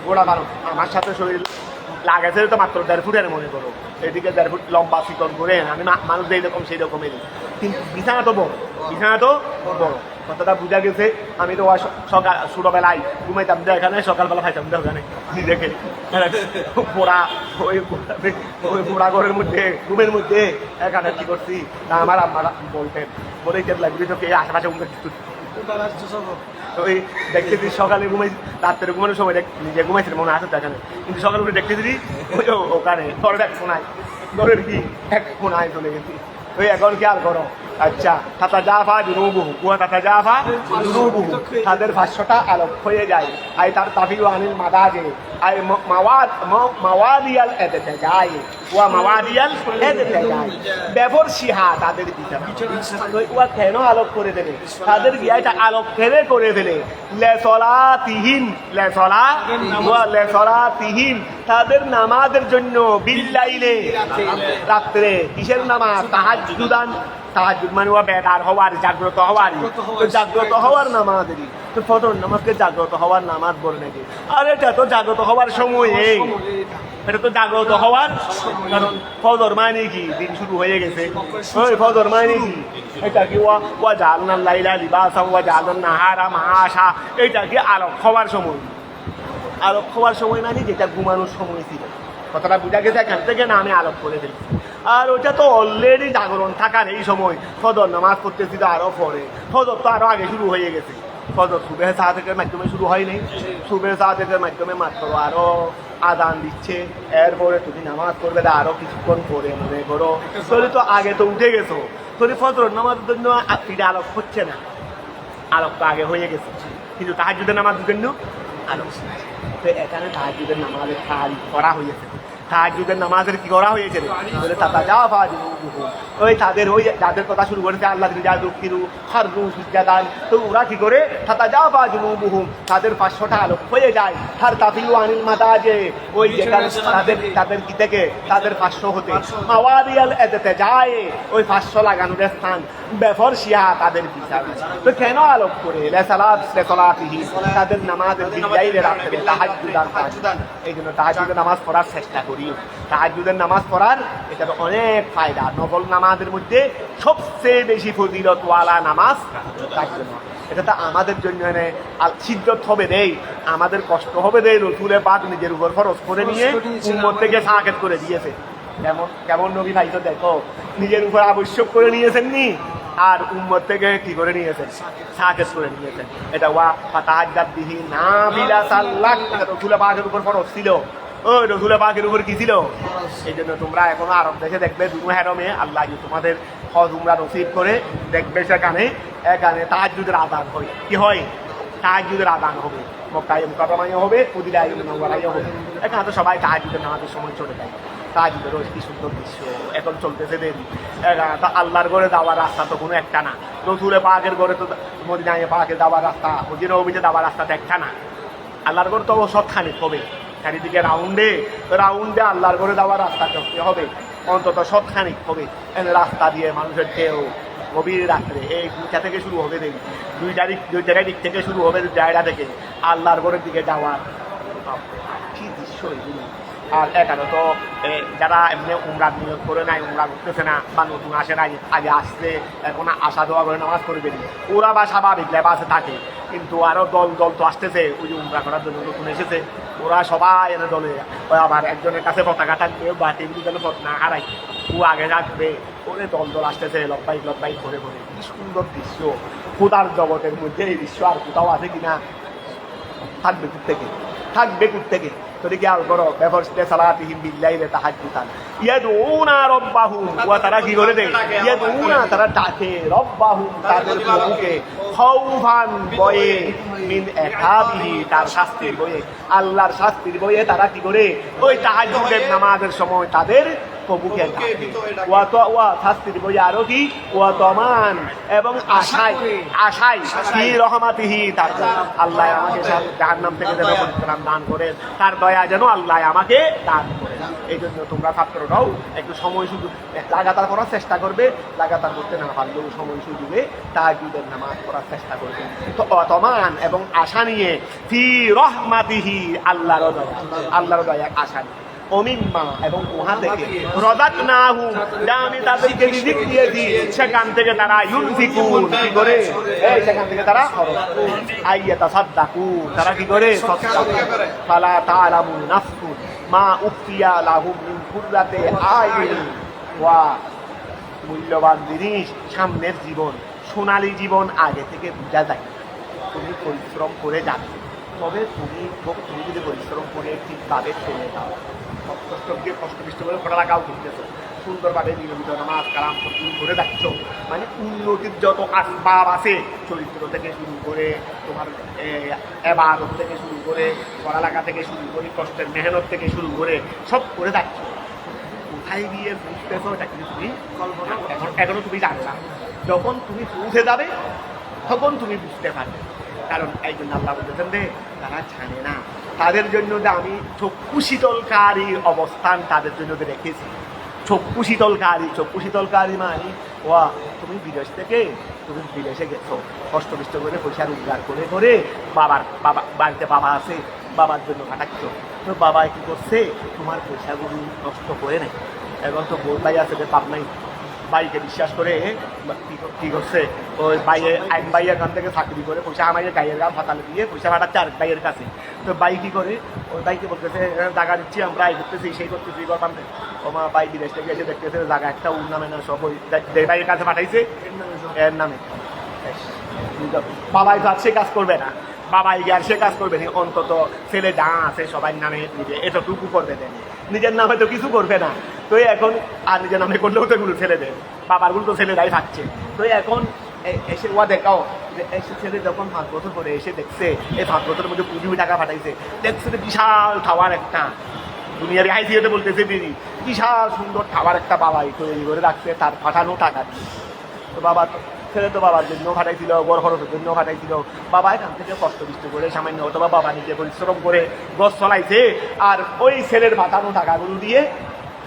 গোড়া পালং আমার সাথে শরীর লাগাইছে তো মাত্র 1.5 ফুটের মনে করো, এদিকে 1.5 ফুট লম্বা চিকন করে আমি মানুষ এইরকম সেই রকমেরই, কিন্তু বিছানা তো বড়, কথাটা বুঝা গেছে। আমি তো সকাল ছোটবেলায় ঘুমাইতাম এখানে, সকালবেলা খাইতাম ওখানে নিজেকে পোড়া ওই পোড়া ঘরের মধ্যে রুমের মধ্যে এখানে কি করছি না আমার বলতেন বলে আশেপাশে ওই দেখতেছি সকালে রাত্রে ঘুমানোর সময় নিজে ঘুমাইছিল মনে আছে এখানে, কিন্তু সকালে উঠে দেখতেছি ওই ওখানে ঘরের এক ফোনায় ঘরের কি এক ফোনায় চলে গেছি। ওই এখন খেয়াল করো, আচ্ছা তাতাজাফা জুনুবুহুম তাতাজাফা জুনুবুহুম তাদের ভাষ্যটা আলোক হয়ে যায়। আই তার তাফিউ আনিল মাদাজে আই মাওয়াদিয়াল এদেতে যায় মাওয়াদিয়াল এদেতে যায়। বেফর শিহা তাদের বিছানা কেন আলোক করে দেবে, তাদের বিয়াটা আলোক করে ফেলে লেসলাতিহিম তাদের নামাজের জন্য বিল্লাইলে রাত্রে। কিসের নামাজ? তাহাজ্জুদ মানে বেদার হওয়ার, জাগ্রত হওয়ার নামাজেরই তো ফজর নামাজকে জাগ্রত হওয়ার নামাজ বলে নাকি? আর এটা তো জাগ্রত হওয়ার সময়, এটা তো জাগ্রত হওয়ার, কারণ ফজর মানে কি দিন শুরু হয়ে গেছে, ওই ফজর মানে কি এটা কি ওয়া জাআলনাল লাইলা লিবাসা ওয়া জাআলনান নাহারা মাআশা, এটা কি আলোক হওয়ার সময়। আলোক হওয়ার সময় মানে যেটা ঘুমানোর সময় ছিল, কথাটা বুঝা গেছে এখান থেকে না আমি আলোক করে ফেলছি। আর ওইটা তো অলরেডি জাগরণ থাকার এই সময় ফজর নামাজ পড়তেছি তো আরো পরে, ফজর তো আরো আগে শুরু হয়ে গেছে, ফজর সুবেহ সাদেকের মাধ্যমে শুরু হয়নি, সুবেহ সাদেকের মাধ্যমে মাত্র আরো আজান দিচ্ছে, এরপরে তুমি নামাজ পড়বে আরো কিছুক্ষণ পরে মনে করো, তোর তো আগে তো উঠে গেছো, তোর ফজর নামাজের জন্য ফিরে আলোক হচ্ছে না, আলোক তো আগে হয়ে গেছে, কিন্তু তাহাজ্জুদের নামাজের জন্য আলোক। তো এখানে তাহাজ্জুদের নামাজের খালি করা হয়েছে, তাহাজ্জুদের নামাজের কি করা হয়েছে বলে তাতাজাফা জুনুবুহুম, ওই তাদের ওই যাদের কথা শুরু করেছে আল্লাহ সুজ্জাদান, তো ওরা কি করে তাতাজাফা জুনুবুহুম তাদের ভাষ্যটা আলোক হয়ে যায়। তার তাফিউ আনিল মাদাজে ওই যেখানে তাদের কি থেকে তাদের ভাষ্য হতে মাওয়াদিয়াল এদেতে যায় ওই ভাষ্য লাগানোর স্থান। বেফর শিয়া তাদের বিছানা তো কেন আলোক করে লেসলাতিহি তাদের নামাজের বিল্লাইলে রাত্রে তাহাজ্জুদান, এই জন্য তাহাজ্জুদের নামাজ পড়ার চেষ্টা করি। তাহাজ্জুদের নামাজ পড়ার এটা তো অনেক ফায়দা, নফল নামাজের মধ্যে সবচেয়ে বেশি ফজিলতওয়ালা নামাজ তাহাজ্জুদ। এটা তো আমাদের জন্য সিদ্ধত হবে দেই, আমাদের কষ্ট হবে দেই, রসুলে পাক নিজের উপর ফরজ করে নিয়ে উম্মত থেকে সাকেত করে দিয়েছে। কেমন নবী ভাই তো দেখো, নিজের উপর আবশ্যক করে নিয়েছেন নি, আর উম্মত থেকে কি করে নিয়েছেন? সাকেত করে নিয়েছেন। এটা তাহাজ্জুদ বিহি নাফিলাতাল লাক, এটা রসুলে পাকের উপর ফরজ ছিল। ওই রসুলের পাকের উপর কি ছিল? এই জন্য তোমরা এখনো আরব দেশে দেখবে দুমুহরমে আল্লাহ তোমদের হজ উমরা নসিব করে দেখবে, সেখানে তাহাজ্জুদের আযান হয়। কি হয়? তাহাজ্জুদের আযান হবে, মক্কায় মুকাররমায় হবে, মদিনায় মুনাওয়ারায় হবে। এখানে তো সবাই তাহাজ্জুদের নামাজের সময় চলে যায়। তাহাজ্জুদের কি সুন্দর দৃশ্য এখন চলতেছে দেরি। তো আল্লাহর ঘরে যাওয়ার রাস্তা তো কোনো একটা না, রসুলের পাকের ঘরে তো মদিনায় পাকে যাওয়ার রাস্তা, মদিনা নবীতে যাওয়ার রাস্তা তো একটা না। আল্লাহর ঘর তো সবখানে হবে, চারিদিকে রাউন্ডে আল্লাহর ঘরে যাওয়ার রাস্তা করতে হবে, অন্তত সৎখানিক হবে। রাস্তা দিয়ে মানুষের ঢেউ গভীর রাত্রে এই 2টা থেকে শুরু হবে, দেখি 2টার দিক থেকে শুরু হবে, জায়গা থেকে আল্লাহর ঘরের দিকে যাওয়ার কি দৃশ্য এগুলো। আর এখানে তো যারা এমনি উমরা নিয়োগ করে নাই, উমরা করতেছে না বা নতুন আসে নাই, আগে আসছে এখন আসা যাওয়া করে নামাজ পড়বে, ওরা বা স্বাভাবিক লেবাসে থাকে, কিন্তু আরো দল তো আসতেছে ওই যে উমরা করার জন্য নতুন এসেছে, ওরা সবাই এনে দলে। আবার একজনের কাছে পতাকা থাকবে বা টেবিল যেন পথ না হারাই, ও আগে রাখবে, ওরে দল আসতেছে লব্বাই করে কি সুন্দর দৃশ্য। খোদার জগতের মধ্যে এই দৃশ্য আর কোথাও আছে কিনা? থাকবে থেকে থাকবে কোত্থেকে? তোরে খেয়াল করো, বেফরস্তে সালাতিহিম বিল্লাইলি তাহাজ্জুদান ইয়াদউনা রাব্বাহুম, ওয়া তারা কি করে দেয়? ইয়াদউনা, তারা ডাকে রব্বাহুম, তাদের প্রভুকে, খাউফান, ভয়ে, মিন ইকাবিহি, তার শাস্তির ভয়ে, আল্লাহর শাস্তির ভয়ে তারা কি করে? ওই তাহাজ্জুদের নামাজের সময় তাদের প্রভুকে ডাকে। ওয়া শাস্তির ভয়ে আরো কি? ওয়া তমান, এবং আশায়, আশায় কি রহমাতিহি, তার আল্লাহ আমাকে জাহান্নাম থেকে যেন পরিত্রাণ দান করেন, তার দয়া যেন আল্লাহ আমাকে দান করেন। এই জন্য তোমরা ছাত্ররাও একটু সময় সুযোগ লাগাতার করার চেষ্টা করবে, লাগাতার করতে না পারলেও সময় সুযোগে তাহাজ্জুদের নামাজ পড়ার চেষ্টা করবে। তো অতমান এবং আশা নিয়ে, ফি রহমাতিহি, আল্লাহর দয়া, আল্লাহর দয়া আশা নিয়ে, অমিম্মা, এবং উহা থেকে, রাযাকনাহুম, যা আমি তাদেরকে রিজিক দিয়েছি, সেখান থেকে তারা ইউনফিকুন, কি করে? এই সেখান থেকে তারা খরচ করে, আইয়াতাসাদ্দাকু, তারা কি করে? সদকা করে। ফালা তা'লামু নাফসুন মা উখফিয়া লাহুম মিন কুররাতি আয়ুনিন, ওয়া মূল্যবান জিনিস, সামনের জীবন, সোনালী জীবন আগে থেকে বোঝা যায়। তুমি পরিশ্রম করে যাবে, তবে তুমি যদি পরিশ্রম করে ঠিকভাবে চলে যাও, কষ্ট করে পড়ালেখাও করতেছো, সুন্দরভাবে নিয়মিত নামাজ কালাম করে যাচ্ছ, মানে উন্নতির যত আসবাব আছে, চরিত্র থেকে শুরু করে, তোমার ইবাদত থেকে শুরু করে, পড়ালেখা থেকে শুরু করে, কষ্টের মেহনত থেকে শুরু করে সব করে যাচ্ছ, কোথায় গিয়ে বুঝতেছো এটা কিন্তু তুমি কল্পনা এখনো তুমি জানো না। যখন তুমি পৌঁছে যাবে তখন তুমি বুঝতে পারবে। কারণ এই জন্য আল্লাহ বলতেছেন যে তারা জানে না, তাদের জন্য যে আমি চক্ষু শীতলকারী অবস্থান তাদের জন্য রেখেছি। চক্ষু শীতলকারী মানে, ওয়া তুমি বিদেশ থেকে তুমি বিদেশে গেছো, কষ্ট করে পয়সা রোজগার করে করে, বাড়িতে বাবা আছে, বাবার জন্য কাটাচ্ছ, তো বাবা কি করছে? তোমার পয়সাগুলো নষ্ট করে নেই। এখন তো বোন ভাই আছে যে পাপ নাই, ভাইকে বিশ্বাস করে কি করছে? ওই এক ভাইয়ের কাছ থেকে চাকরি করে পয়সা আমাদের গাইয়ের গান ফাতালে দিয়ে পয়সা পাঠাচ্ছে আরেক ভাইয়ের কাছে। তো ভাই কি করে? ওই ভাইকে বলতেছে জায়গা দিচ্ছি, আমরা এই করতেছি, সেই করতেছি, করতাম। ওমা ভাই বিদেশ থেকে এসে দেখতেছে জায়গা একটা ওর নামে না, সব ওই যে ভাইয়ের কাছে পাঠাইছে এর নামে। বাবাই তো আর সে কাজ করবে না, বাবাই আর সে কাজ করবে না, অন্তত ছেলে যা আছে সবাই নামে নিজে এতটুকু করবে দেন, নিজের নামে তো কিছু করবে না। তো এখন আর নিজের নামে করলেও তো এগুলো ছেলে দেয়, বাবারগুলো তো ছেলেরাই থাকছে। তো এখন এসে ওয়া দেখাও যে এসে ছেলে যখন 5 বছর পরে এসে দেখছে এই 5 বছরের মধ্যে 20 টাকা পাঠাইছে, দেখছে যে বিশাল টাওয়ার একটা, দুনিয়ার আইসিওতে বলতেছে দিদি বিশাল সুন্দর টাওয়ার একটা বাবাই তৈরি করে রাখছে তার পাঠানো টাকা দিয়ে। তো বাবা ছেলে তো বাবার জন্য ফাটাইছিল, বড় খরচের জন্য ফাটাইছিল, বাবা এখান থেকে কষ্ট করে সামান্য, অথবা বাবা নিজে পরিশ্রম করে গছ চলাইছে, আর ওই ছেলের পাঠানো টাকাগুলো দিয়ে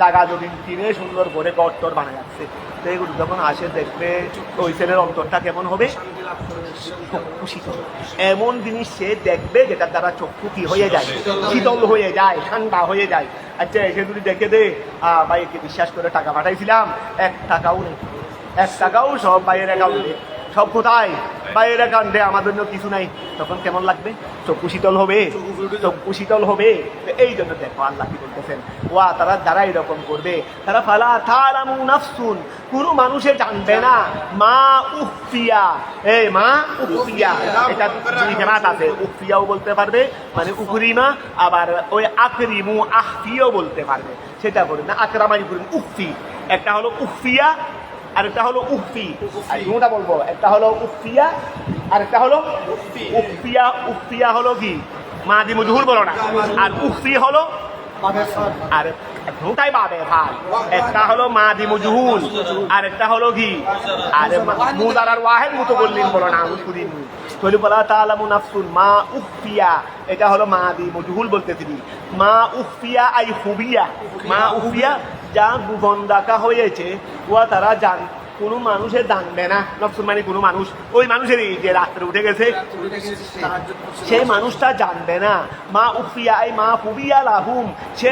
জায়গা জমি কিনে সুন্দর করে গড় বানা যাচ্ছে। তো এগুলো যখন আসে দেখবে ওই ছেলের অন্তরটা কেমন হবে? চক্ষু শীতল, এমন জিনিস সে দেখবে যেটার দ্বারা চক্ষু কি হয়ে যায়? শীতল হয়ে যায়, ঠান্ডা হয়ে যায়। আচ্ছা এসে যদি দেখে দে ভাইকে বিশ্বাস করে টাকা পাঠাইছিলাম, 1 টাকাও নেই, 1 টাকাও সব বাইরের অ্যাকাউন্টে, সব কোথায়? বাইরের অ্যাকাউন্টে, আমার জন্য কিছু নাই, তখন কেমন লাগবে? চক্ষু শীতল হবে, চক্ষু শীতল হবে। এই জন্য দেখো আল্লাহ কি বলতেছেন, ওয়া তারা যারা এরকম করবে তারা ফালা তা'লামু নাফসুন, কোনো মানুষে জানবে না, মা উখফিয়া, এই মা উখফিয়া, এটা দুই কেরাত আছে, উখফিয়াও বলতে পারবে মানে উকরিমা, আবার ওই আকরিমু আখফিয়াও বলতে পারবে, সেটা বলে না আকরামাই করিম উখফি। একটা হলো উখফিয়া আর একটা হলো উখফি, আর দুটা বলবো, একটা হলো উখফিয়া আর একটা হলো উখফিয়া। উখফিয়া হলো কি? মাদি মজহুর বলো না, আর উখফি হলো আর দুটাই বাবে ভাই, একটা হলো মাদি মজহুল আর একটা হলো কি? আরে মুদার আর ওয়াহিদ মুতাকাল্লিম বলো না, উসকুদিন তৈরি বলা তা'লামু নাফসুন মা উখফিয়া, এটা হলো মাদি মজহুল বলতেছিলি। মা উখফিয়া আই খুবিয়া, মা উখফিয়া যা গোপন রাখা হয়েছে, ওয়া তারা জান, কোনো মানুষে জানবে না। নফসুন মানে কোনো মানুষ, ওই মানুষেরই যে রাত্রে উঠে গেছে সেই মানুষটা জানবে না। মা উফিয়া এই মা ফুবিয়া লাহুম, সে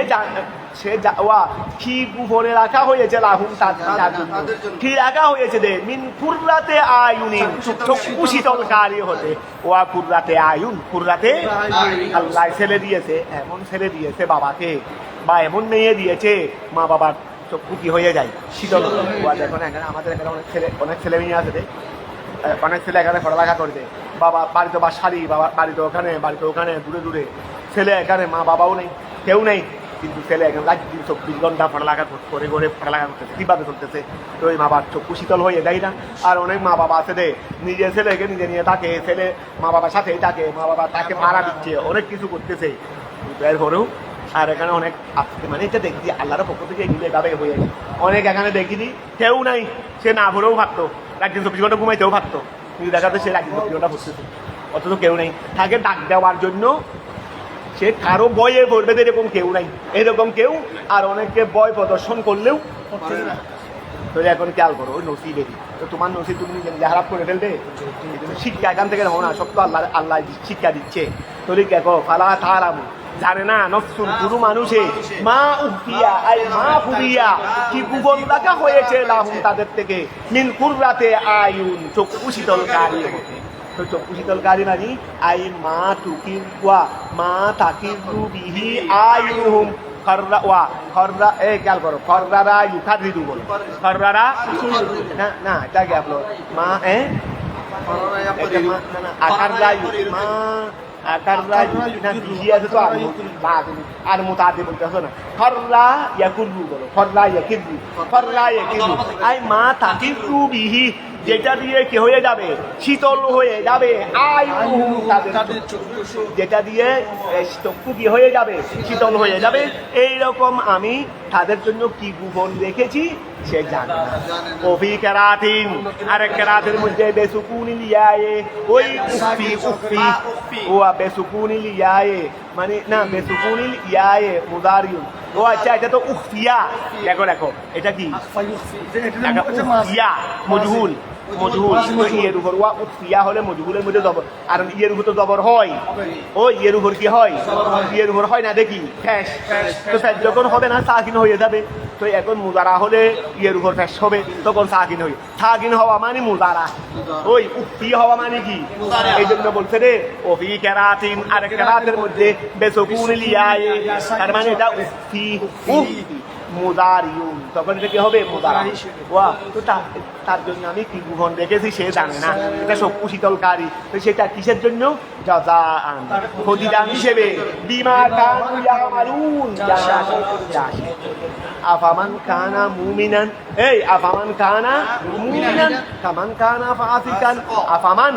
ওয়া কি গোপনে রাখা হয়েছে লাহুম তার জন্য, কি রাখা হয়েছে দে মিন কুররাতে আয়ুনিন, চক্ষু শীতলকারী হতে, ওয়া কুররাতে আয়ুন, কুররাতে আল্লাহ ছেলে দিয়েছে, এমন ছেলে দিয়েছে বাবাকে, বা এমন মেয়ে দিয়েছে মা বাবার চক্ষু কি হয়ে যায়? শীতল। দেখো না এখানে আমাদের এখানে অনেক ছেলে মেয়ে আছে রে, অনেক ছেলে এখানে পড়ালেখা করবে, বাবা বাড়িতে বা শাড়ি, বাবা বাড়িতে ওখানে দূরে দূরে, ছেলে এখানে মা বাবাও নেই, কেউ নেই, কিন্তু ছেলে এখানে 24 ঘন্টা পড়ালেখা করে পড়ালেখা করতেছে, কীভাবে করতেছে? তো ওই মা বাবার চক্ষু শীতল হয়ে দেয় না? আর অনেক মা বাবা আছে রে, নিজের ছেলেকে নিজে নিয়ে থাকে, ছেলে মা বাবার সাথেই থাকে, মা বাবা তাকে ভাড়া দিচ্ছে, অনেক কিছু করতেছে, কিন্তু এরপরেও আর এখানে অনেক আসছে, মানে এটা দেখি আল্লাহর পক্ষ থেকে এগুলো এভাবে হয়ে যায়। অনেক এখানে দেখিনি কেউ নাই, সে না ভরেও ভাবতো, 24 ঘন্টা ঘুমাইতেও ভাবতো, কিন্তু দেখাতে সে 24 ঘন্টা বসতেছে, অথচ কেউ নেই। তাকে ডাক দেওয়ার জন্য সে কারো বয়ে পড়বে, এরকম কেউ নাই, এরকম কেউ। আর অনেককে ভয় প্রদর্শন করলেও তো এখন খেয়াল করো, ওই নসিবেরই তো তোমার নসিব, তুমি নিজে খারাপ করে ফেলবে। শিক্ষা এখান থেকে হো না, সব তো আল্লাহ আল্লাহ শিক্ষা দিচ্ছে। তোলি দেখো ফালা তারামু, জানে না নফসুন পুরো মানুষে মা উফিয়া আই মা ফুবিয়া, কি গোপন রাখা হয়েছে লাহুম তাদের থেকে, মিন কুররাতে আয়ুন, চক্ষু শীতলকারী। তো চক্ষু শীতলকারী মানে আই মা তুকির ওয়া মা তাকির বিহি আয়ুহুম, খররা ওয়া খররা, খেয়াল করো, খররারা ইউখাদিদু বলো, খররারা না না, এটা কি আপলো মা আকাররা মা আকাররা না বিহি আছে তো আর মুতাদি বলতে হবে না, খররা ইয়াকুরু বলো, খররা ইয়াকিরু, খররা ইয়াকিরু আই মা তাকিরু বিহি, যেটা দিয়ে কি হয়ে যাবে? শীতল হয়ে যাবে, আয়ুহুম তাদের, যেটা দিয়ে চক্ষু কি হয়ে যাবে? শীতল হয়ে যাবে। এইরকম আমি তাদের জন্য কি গোপন রেখেছি সে জানে না। কফি কেরাতিন, আরেক কেরাতের মধ্যে বেসুকুনিল ইয়ায়ে, ওই উফি উফি ও বেসুকুনিল ইয়ায়ে মানে না, বেসুকুনিল ইয়ায়ে মুদারিউন, ও আচ্ছা, এটা তো উফিয়া। দেখো দেখো এটা কি উফিয়া, মজহুল, মজহুল ইয়ের উপর ওয়া উফিয়া হলে মজহুলের মধ্যে জবর, আর ইয়ের উপর তো জবর হয়, ও ইয়ের উপর কি হয়? ইয়ের উপর হয় না দেখি ফ্যাশ, তো ফ্যাশ যখন হবে না সাকিন হয়ে যাবে। তো এখন মুজারা হলে ইয়ের উপর ফ্যাশ হবে, তখন সাকিন হই, সাকিন হওয়া মানে মুজারা, ওই উফি হওয়া মানে কি? এই জন্য বলছে রে ওফি কেরাতিন, আর কেরাতের মধ্যে বেসকুনিল ইয়ায়ে, তার মানে এটা উফি মুদারিউন, তখন এটা কি হবে? মুদারা। ওয়া তো তার জন্য আমি কি গোপন রেখেছি সে জানে না, এটা চক্ষু শীতলকারী। তো সেটা কিসের জন্য? জাযাআন, প্রতিদান হিসেবে, বিমা কানু ইয়ামালুন, আফামান কানা মুমিনান, এই আফামান কানা মুমিনান কামান কানা ফাসিকান, আফামান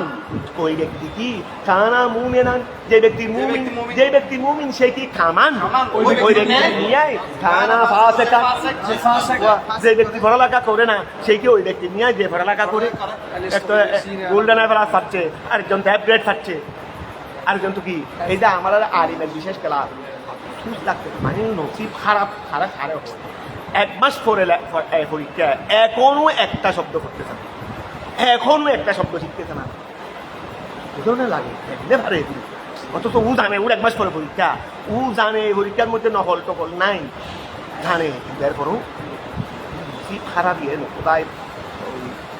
ওই ব্যক্তি কি কানা মুমিনান, যে ব্যক্তি মুমিন, যে ব্যক্তি মুমিন সে কি কামান, ওই ব্যক্তি নিয়ে কানা ফাসিকান, যে ব্যক্তি পড়ালেখা করে না সে কি ওই ব্যক্তি নিয়ে যে পড়ালেখা করে, একটা গোল্ডেন অ্যাভারেজ পাচ্ছে, আরেকজন ট্যাব গ্রেড পাচ্ছে, আরেকজন তো কি, এই যে আমার আলিমের বিশেষ ক্লাস লাগতে মানে নসিব খারাপ খারাপ খারাপ। 1 মাস পরে পরীক্ষা, এখনো একটা শব্দ করতেছে না, এখনো একটা শব্দ শিখতেছে না, বুঝলে লাগে এমনি ভারে। অথচ ও জানে ওর 1 মাস পরে পরীক্ষা, ও জানে পরীক্ষার মধ্যে নকল টকল নাই, জানে, এরপরও নসিব খারাপ ইয়ে কোথায়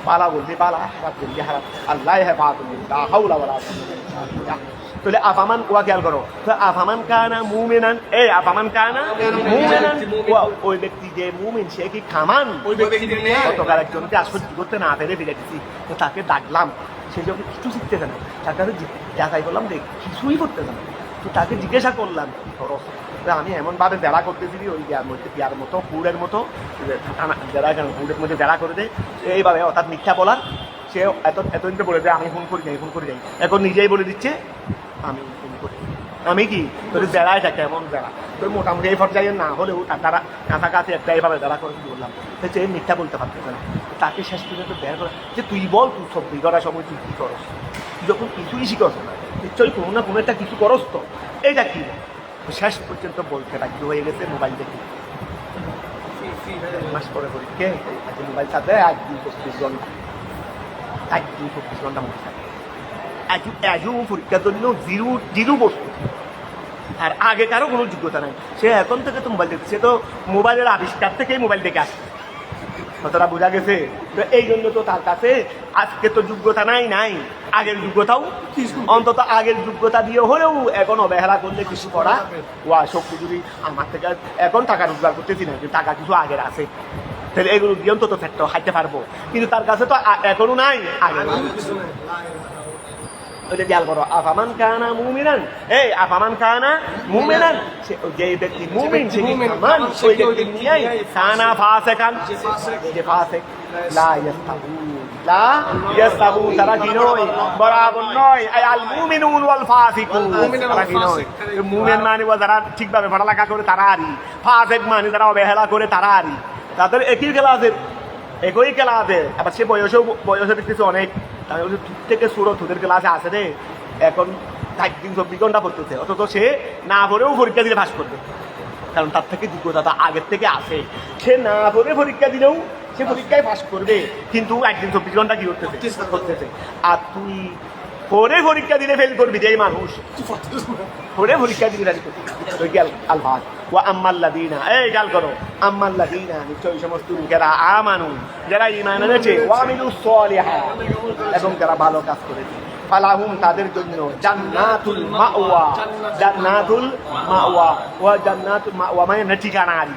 পালা বলতে পালা, খারাপ বলতে খারাপ, আল্লাহ হেফাজতুল্লাহ হাওলা ওয়ালা কুওয়াতা। তাহলে আফামান ওয়া খেয়াল করো, তো আফামান কানা মুমিনান, এই আফামান কানা মুমিনান, ওই ব্যক্তি যে মুমিন সে কি কামান, ওই ব্যক্তি নিয়ে গতকাল একজনকে আসতে করতে না পেরে ফিরে গেছি, তো তাকে ডাকলাম, সে যখন কিছু শিখতেছে না, তার কাছে যাচাই করলাম দেখ কিছুই করতেছে না, তো তাকে জিজ্ঞাসা করলাম খরচ, আমি এমনভাবে বেড়া করতেছি ওই বিয়ার মতো কুড়ের মতো যারা কুড়ের মধ্যে বেড়া করে দেয় এইভাবে, অর্থাৎ মিথ্যা বলার। সে এতদিন তো বলে দেয় আমি ফোন করি যাই, এখন নিজেই বলে দিচ্ছে আমি ফোন করি, আমি কি তোর বেড়ায় থাকে এমন বেড়া, তোর মোটামুটি এই পর্যায়ে না হলেও তারা কাছাকাছি একটা এইভাবে বেড়া করে বললাম, সে মিথ্যা বলতে পারতেছে না। তাকে শেষ পর্যন্ত বের করে যে তুই বল, তুই সব বিগড়ার সময় তুই কী করস, তুই যখন কিছুই শিখস না নিশ্চয়ই কোনো না কোনো একটা কিছু করস, তো এইটা কি? শেষ পর্যন্ত বলতে বাধ্য হয়ে গেছে মোবাইল দেখে। 1 মাস পরে পরীক্ষা, মোবাইল সাথে 2-24 ঘন্টা, 2-24 ঘন্টা মতো থাকে, আজও পরীক্ষার জন্য জিরো বস্তু, আর আগে কারো কোনো যোগ্যতা নাই, সে এখন থেকে তো মোবাইল দেখছে, সে তো মোবাইলের আবিষ্কার থেকেই মোবাইল দেখে আসছে, কতটা বোঝা গেছে? তো এই জন্য তো তার কাছে আজকে তো যোগ্যতা নাই, আগের যোগ্যতাও অন্তত আগের যোগ্যতা দিয়ে হলেও এখন অবহেলা করলে কিছু করা ওয়া শক্তি যদি আমার থেকে এখন টাকা রোজগার করতেছি না, টাকা কিছু আগের আছে, তাহলে এগুলো দিয়ে অন্তত ফেটটা হাইতে পারবো, কিন্তু তার কাছে তো এখনো নাই, আগে ওইটা খেয়াল করো। আফামান কানা মুমিনান, এই আফামান কানা মুমিনান, যে ব্যক্তি মুমিন সে কি আমান, ওই ব্যক্তি নিয়ে কানা ফাসিকান, যে ফাসিক লা ইয়াস্তাবু, লা ইয়াস্তাবু, তারা কি নয়, বরাবর নয়। আল মুমিনুন ওয়াল ফাসিকুন, তারা কি নয়। মুমিন মানে যারা ঠিকভাবে পড়ালেখা করে তারা আরি, ফাসিক মানে যারা অবহেলা করে তারা আরি, তাদের একই ক্লাসের, একই ক্লাসে। আবার সে বয়সের কিছু অনেক থেকে সুরত ওদের ক্লাসে আছে রে, এখন 3-4 ঘন্টা পড়তেছে, অথচ সে না পড়েও পরীক্ষা দিলে পাস করবে, কারণ তার থেকে যোগ্যতা আগের থেকে আসে। সে না পড়ে পরীক্ষা দিলেও সে পরীক্ষায় পাস করবে, কিন্তু 1-24 ঘন্টা কি করতেছে। আর তুই পরে পরীক্ষা দিলে ফেল করবি, যে মানুষ পরে পরীক্ষা দিলে আলফাজ ওয়া আম্মাল্লাযীনা, এই খেয়াল করো, আম্মাল্লাযীনা নিশ্চয়ই সমস্ত লোকেরা আমানু, যারা ঈমান এনেছে, ওয়া আমিলুস সালিহাত, এবং যারা ভালো কাজ করেছে, ফালাহুম তাদের জন্য জান্নাতুল মাওয়া, জান্নাতুল মাওয়া, ওয়া জান্নাতুল মাওয়া মানে ঠিকানা আরি,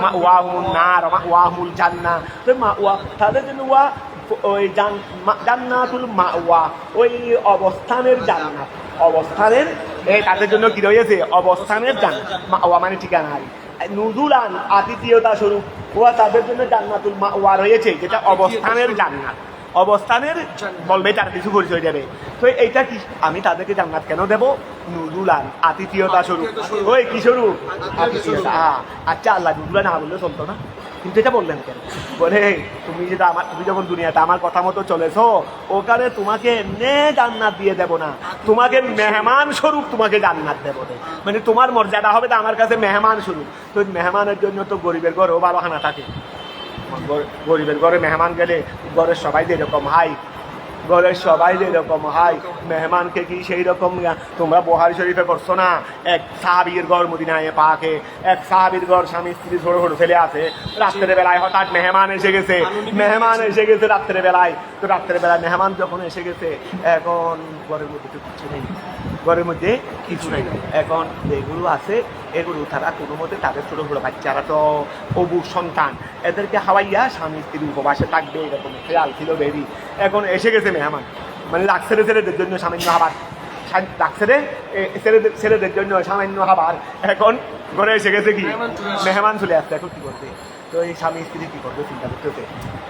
মাওয়াহুমুন নার, মাওয়াহুমুল জান্নাহ, তো মাওয়া তাদের জন্য, ওয়া ওই জান্নাতুল মাওয়া ওই অবস্থানের জান্নাত, অবস্থানের তাদের জন্য কি রয়েছে, অবস্থানের জান্নাত, মাওয়া মানে ঠিকানা আরি, নুজুলান আতিথিয়তা স্বরূপ, ওয়া তাদের জন্য জান্নাতুল মাওয়া রয়েছে, যেটা অবস্থানের জান্নাত, অবস্থানের বলবে তার কিছু পরিচয় দেবে। তো এইটা কি, আমি তাদেরকে জান্নাত কেন দেব, নুজুলান আতিথিয়তা স্বরূপ, ওই কি স্বরূপ, আতিথিয়তা। আচ্ছা আল্লাহ নুজুলান না বললে চলতো না, কিন্তু এটা বললেন কেন, বলে তুমি যেটা তুমি যখন দুনিয়াতে আমার কথা মতো চলেছো, ওখানে তোমাকে এমনি জান্নাত দিয়ে দেব না, তোমাকে মেহমান স্বরূপ তোমাকে জান্নাত দেবো, মানে তোমার মর্যাদা হবে তা আমার কাছে মেহমান স্বরূপ। তো মেহমানের জন্য তো গরিবের ঘরেও ভালো খানা থাকে, গরিবের ঘরে মেহমান গেলে ঘরের সবাই যেরকম হাই, ঘরের সবাই যেরকম হাই, মেহমানকে কি সেই রকম। তোমরা বুখারী শরীফে পড়ছো না, এক সাহাবীর ঘর মদিনায় পাকে, এক সাহাবীর ঘর স্বামী স্ত্রী ছোট ছোট ছেলে আছে, রাত্রের বেলায় হঠাৎ মেহমান এসে গেছে, রাত্রের বেলায়। তো রাত্রের বেলায় মেহমান যখন এসে গেছে, এখন ঘরের মধ্যে তো কিছু নেই, ঘরের মধ্যে কিছু নেই। এখন যেগুলো আছে এগুলো তারা কোনো মতে তাদের ছোটো ছোটো বাচ্চারা তো অবু সন্তান, এদেরকে হাওয়াইয়া স্বামী স্ত্রী উপবাসে থাকবে এরকম খেয়াল ছিল বেবি। এখন এসে গেছে মেহমান, মানে রাখছে ছেলেদের জন্য সামান্য খাবার, রাখছে ছেলেদের জন্য সামান্য খাবার, এখন ঘরে এসে গেছে কি মেহমান চলে আসছে, এখন কি করবে। তো এই স্বামী স্ত্রী কি করবে চিন্তা করতেছে,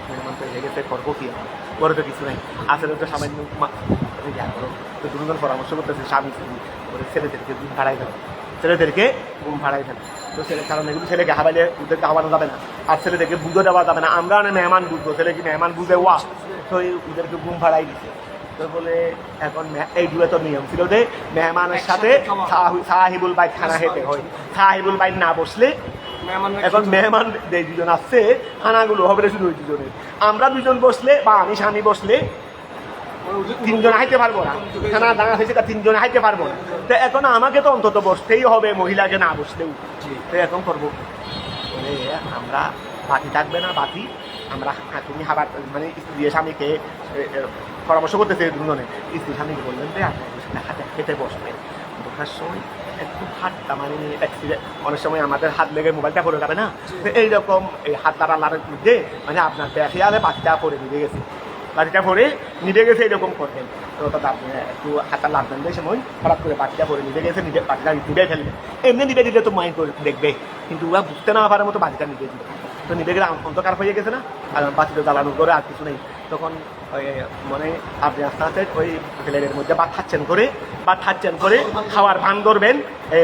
মেহমান তো এসে গেছে, করবো কি, ঘরে তো কিছু নাই, আসলে তো সামান্য করো। তো দুজন পরামর্শ করতেছে স্বামী স্ত্রী, ছেলেদেরকে ঘুম ভাড়াই ফেলে, তো কারণ এগুলো ছেলেকে হাবাইলে ওদেরকে হাবানো যাবে না, আর ছেলেদেরকে বুঝো দেওয়া যাবে না, আমরা মেহমান বুঝবো, ছেলে কি মেহমান বুঝে ওয়া, তো ওদেরকে ঘুম ভাড়াই দিচ্ছে। তো বলে এখন এইগুলো তো নিয়ম ছিল যে মেহমানের সাথে সাহিবুল বাইত খানা খেতে হয়, সাহিবুল বাইত না বসলে, এখন মেহমান যে দুজন আসছে খানাগুলো হবে শুধু ওই দুজনের, আমরা দুজন বসলে বা আমি স্বামী বসলে 3 জন হাইতে পারবো না, খানা দাঁড়া হয়েছে তা 3 জন হাইতে পারবো না। তো এখন আমাকে তো অন্তত বসতেই হবে, মহিলাকে না বসলেও। তো এখন করবো আমরা, বাতি থাকবে না, বাতি আমরা তুমি খাবার, মানে স্ত্রী স্বামীকে পরামর্শ করতেছে দুজনে, স্ত্রী স্বামীকে বললেন যে আপনার হাতে খেতে বসবে, বসার সময় একটু হাতটা মানে অনেক সময় আমাদের হাত লেগে মোবাইলটা পড়ে যাবে না, তো এইরকম এই হাত দ্বারা লাড়ের মধ্যে মানে আপনার খেয়ালে বাতিটা পরে নিয়ে গেছে, বাতিটা পরে নিভে গেছে, এরকম করবেন। তো আপনি একটু হাতটা লাগবেন যে সময় হঠাৎ করে বাতিটা পরে নিভে গেছে, বাতিটা নিভে ফেলবে, এমনি নিভে দিলে তো মাইন্ড করে দেখবে, কিন্তু ওরা বুঝতে না পারার মতো বাতিটা নিভে দিবে। তো নিভে গেলে অন্ধকার হয়ে গেছে না, আর বাতিটা জ্বালানোর করে আর কিছু নেই। তখন ওই মানে আপনি আস্তে আস্তে ওই প্লেটের মধ্যে ভাত খাচ্ছেন করে খাওয়ার ভান করবেন,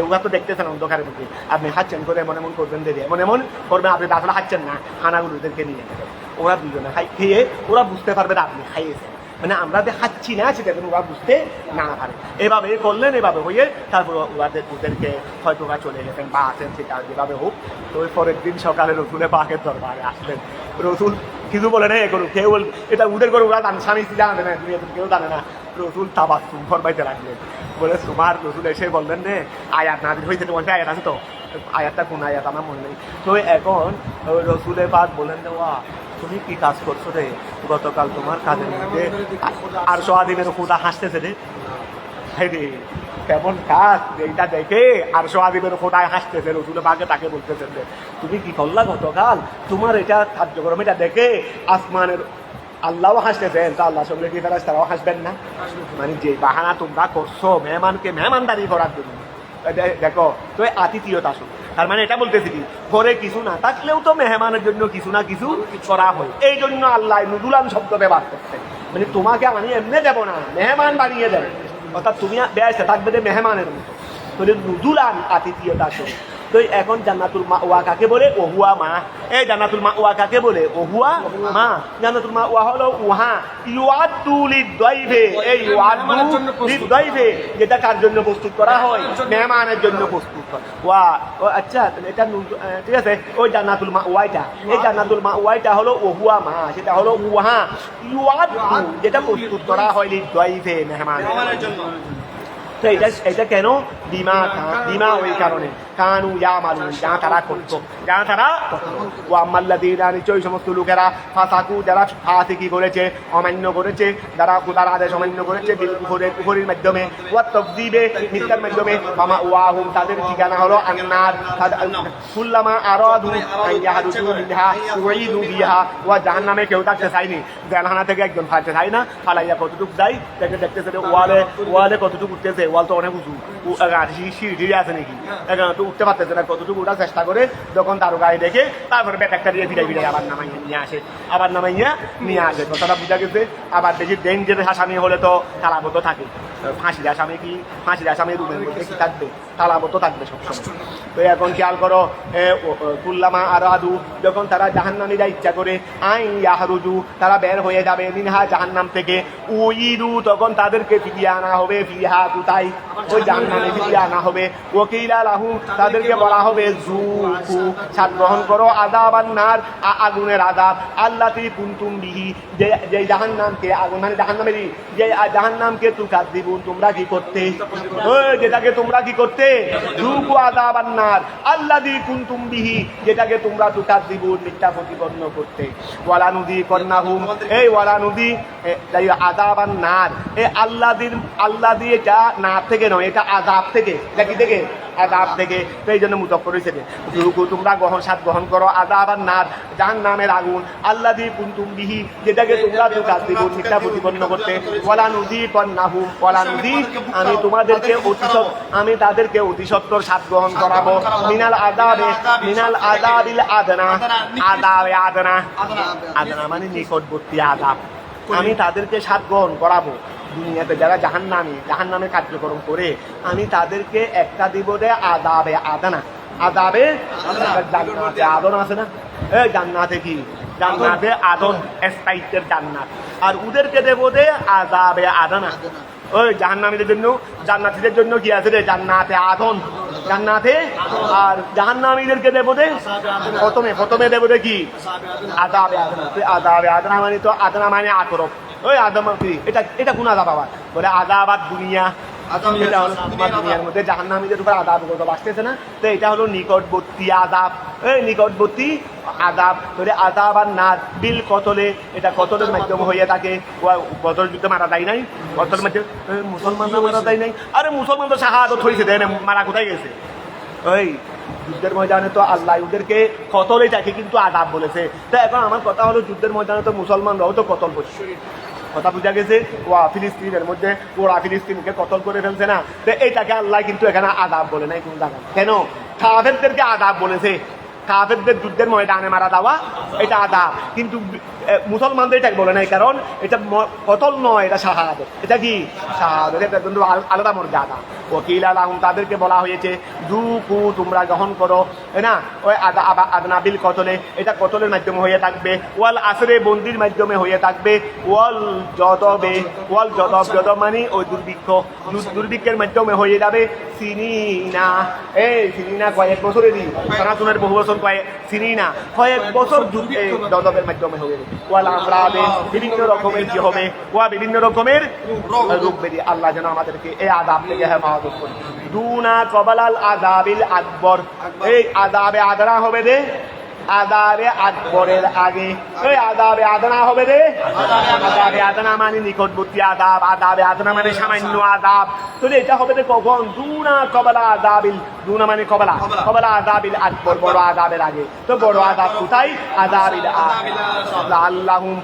ওরা তো দেখতেছেন অন্ধকারের মধ্যে, আপনি খাচ্ছেন করে মনে করবেন দেবে, মনে করবেন আপনি আসলে খাচ্ছেন না, খানাগুলো ওদেরকে নিয়ে যাবেন, ওরা দুজনে খেয়ে ওরা বুঝতে পারবে না আপনি খাইয়েছেন, মানে আমরা যে খাচ্ছি না সেটা ওরা বুঝতে না পারে। এভাবে করলেন, এভাবে হয়ে তারপর ওদেরকে হয়তো ওরা চলে গেছেন বা আছেন, সেটা যেভাবে হোক। তো ওই পরের দিন সকালে রসুলের পাকের দরবারে আসলেন, রসুল কিছু বলে না, কেউ এটা ওদের করে ওরা স্বামী স্ত্রী জানে না, কেউ জানে না। রসুল তাবাসসুম ফরমাইতে লাগলেন, বলে তোমার রসুল এসে বললেন রে আয়াত নাযিল হয়েছে, তোমার আয়াত আছে তো, আয়াতটা কোন আয়াত আমার মনে নেই। তো এখন রসুলের পাক বলেন যে ওয়া তুমি কি কাজ করছো রে, গতকাল তোমার কাজের মধ্যে আর সোয়াদিনের খোদা হাসতেছে রে, হ্যাঁ রে কেমন কাজ এইটা দেখে আর সোহাদিবের খোদায় হাসতেছে, রসুল পাকে তাকে বলতেছেন যে তুমি কি করলা গতকাল, তোমার এটা কার্যক্রম এটা দেখে আসমানের আল্লাহও হাসতেছেন, তা আল্লাহ সঙ্গে কি তারাও হাসবেন না? মানে যে বাহানা তোমরা করছো মেহমানকে মেহমানদারি করার জন্য, দেখো তো আতিথিয়তা আসুন। তার মানে এটা বলতেছি কি ঘরে কিছু না থাকলেও তো মেহমানের জন্য কিছু না কিছু করা হয়, এই জন্য আল্লাহ নুদুলান শব্দ ব্যবহার করছে। মানে তোমাকে আমি এমনি দেবো না, মেহমান বানিয়ে দেবো, অর্থাৎ তুমি বেসে থাকবে যে মেহমানের মতো। তো নুদুলান আতিথিয়তা আসুন। তো এখন জান্নাতুল মাওয়া কাকে বলে? ওহুয়া মা। এই জান্নাতুল মাওয়া কাকে বলে? ওহুয়া মা। জান্নাতুল মাওয়া হলো উহা ইউআদু লিদ-দাইফে, এই ইউআদু লিদ-দাইফে, যেটা কার জন্য প্রস্তুত করা হয়? মেহমানের জন্য প্রস্তুত করা। ওয়া ও আচ্ছা, এটা ঠিক আছে। ওই জান্নাতুল মাওয়াটা, এই জান্নাতুল মাওয়াটা হলো ওহুয়া মা, সেটা হলো উহা ইউআদু, যেটা প্রস্তুত করা হয় লিদ-দাইফে, মেহমানের জন্য। তো এটা কেন? বিমা ওই কারণে কানু ইয়ামালুন, যা তারা করতো, যা তারা ও আম্মাল্লাযীনা, নিশ্চয়ই সমস্ত লোকেরা ফাসাকু, যারা ফাসিকি করেছে, অমান্য করেছে, যারা খোদার আদেশ অমান্য করেছে, বিল কুফরির মাধ্যমে, ওয়া তাকযীবে, মিথ্যার মাধ্যমে, ফামা ওয়াহুম, তাদের ঠিকানা হলো আন্নার, কুল্লামা আরাদু আন ইয়াহরুজু মিনহা উঈদু বিহা, ওয়া জাহান্নামে কেউ থাকতে চায়নি, জাহান্নাম থেকে একজন ফাইতে চায় না, ফালাইয়া কতটুকু যায় দেখতেছে ওয়ালে কতটুকু উঠতেছে, ওয়াল তো অনেক উঁচু, সিঁড়ি আছে নাকি, তো উঠতে পারতেছে না, কতটুকু উঠার চেষ্টা করে, যখন তার গায়ে দেখে তারপরে ব্যাটাকটা দিয়ে ফিরাই আবার নামাইয়া নিয়ে আসে, কথাটা বুঝা গেছে। আবার দেখি ডেঞ্জারের আসামি হলে তো তালাবদ্ধ থাকে, ফাঁসির আসামি রুমের মধ্যে কি থাকবে? তালাবদ্ধ থাকবে সবসময়। তো এখন খেয়াল করো, কুল্লামা আরাদু, যখন তারা জাহান্নামীরা ইচ্ছা করে, আইন ইয়াহরুজু, তারা বের হয়ে যাবে, মিনহা, জাহান্নাম থেকে, উইদু, তখন তাদেরকে ফিরিয়ে আনা হবে, ফিহা, কোথায়? ওই জাহান্নামে ফিরিয়ে আনা হবে। ওয়াকিলা লাহু, তাদেরকে বলা হবে, যুকু, স্বাদ গ্রহণ করো, আযাবান নার, আগুনের আযাব, আল্লাতী কুনতুম বিহি, যে জাহান্নামকে, আগুন মানে জাহান্নামেরই, যে জাহান্নামকে তুকাযযিবুন, তোমরা কি করতে? ওই যেটাকে তোমরা কি করতে? যুকু আযাবান নার আল্লাযী কুনতুম বিহি, যেটাকে তোমরা তুকাযযিবুন, মিথ্যা প্রতিপন্ন করতে। ওয়ালা নুযিকান্নাহুম, এই ওয়ালা নুযি আযাবান নার, এই আল্লাযী, এটা না থেকে নয়, এটা আযাব থেকে, এটা কি থেকে? আযাব থেকে। তো এই জন্য মুতফর হয়েছে, তোমরা স্বাদ গ্রহণ করো, আযাবান নার, জাহান্নামের আগুন, আল্লাযী কুনতুম বিহি, যেটাকে তোমরা তুকাযযিবুন, মিথ্যা প্রতিপন্ন করতে। ওয়ালা নুযিকান্নাহুম, ওয়ালা নুযি, আমি তাদেরকে অতি সত্বর স্বাদ গ্রহণ করাবো, মিনাল আযাবিল আদনা, আদনা মানে নিকটবর্তী আযাব, আমি তাদেরকে স্বাদ গ্রহণ করাবো। দুনিয়াতে যারা জাহান্নামে কার্যক্রম করে, আমি তাদেরকে একটা দিব দে আযাবে আদনা, আযাবে জান্নাতে আদন আছে না, এই জান্নাতে কি? জান্নাতে আদন, স্থায়িত্বের জান্নাত। আর ওদেরকে দেব দে আযাবে আদনা, ওই জাহান্নামীদের জন্য, জান্নাতীদের জন্য কি আছে রে? জান্নাতে আদন, জান্নাতে। আর জাহান্নামীদেরকে দেব দে প্রথমে দেব দে কি? আযাবে আদনা। আযাবে আদনা মানে তো, আদনা মানে আকরব, ওই আদম কি এটা কোন আযাব? আবার বলে আযাবাত দুনিয়া, এটা হলো তোমার দুনিয়ার মধ্যে জাহান্নামীদের উপর আযাব কত বাসতেছে না, তো এটা হলো নিকটবর্তী আযাব, এই নিকটবর্তী আযাব। তাহলে আযাবান নার বিল কতলে, এটা কতলের মাধ্যমে হয়ে থাকে। কতল যুদ্ধে মারা যায় নাই, কতলের মাধ্যমে মুসলমানরা মারা যায় নাই। আরে মুসলমান তো শাহাদাত হয়েছে, দেয় না, মারা কোথায় গেছে? ওই যুদ্ধের ময়দানে তো আল্লাহ ওদেরকে কতলে থাকে, কিন্তু আযাব বলেছে। তো এখন আমার কথা হলো, যুদ্ধের ময়দানে তো মুসলমানরাও তো কতল করছে, কথা বুঝা গেছে। ফিলিস্তিনের মধ্যে ওরা ফিলিস্তিনকে কতল করে ফেলছে না, তো এইটাকে আল্লাহ কিন্তু এখানে আযাব বলে নাই কোন জায়গায়। কেন? কাফেরদেরকে আযাব বলেছে, কাফেরদের যুদ্ধের ময়দানে মারা দেওয়া এটা আযাব, কিন্তু মুসলমানদের এটা বলে নাই, কারণ এটা কতল নয়, এটা শাহাদাত। এটা কি? শাহাদাত, এটা কিন্তু আলাদা মর্যাদা। ওয়াকিলা লাহুম, তাদেরকে বলা হয়েছে, যুকু, তোমরা গ্রহণ করো, না, ওই আদনা বিল কতলে, এটা কতলের মাধ্যমে হয়ে থাকবে। ওয়াল আসরে, বন্দির মাধ্যমে হয়ে থাকবে। ওয়াল জদব মানে ওই দুর্ভিক্ষের মাধ্যমে হয়ে যাবে। সিনিনা, এই সিনিনা কয়েক বছরেরই, সনাতনের বহু বছর, সিনিনা কয়েক বছর জদবের মাধ্যমে হয়ে যাবে। ওয়াল আমরাদে, বিভিন্ন রকমের কি হবে, বিভিন্ন রকমের রোগ বেরি। আল্লাহ যেন আমাদেরকে এই আযাব থেকে হেফাজত করে। দুনা কবালাল আযাবিল আকবর, এই আযাবে আদনা হবে দে, আদাবে আকবরের আগে। ওই আদাবে আদনা হবে রে, আদাবে আদনা মানে নিকটবর্তী আদাব, আদাবে আদনা মানে সামান্য আদাব। তো এটা হবে রে কখন? দুনা কবলা আদাবিল, দুনা মানে কবলা, কবলা আদাবিল আকবর, বড় আদাবের আগে। তো বড় আদাব কোথায়? আদাবিল লাল্লাহুম,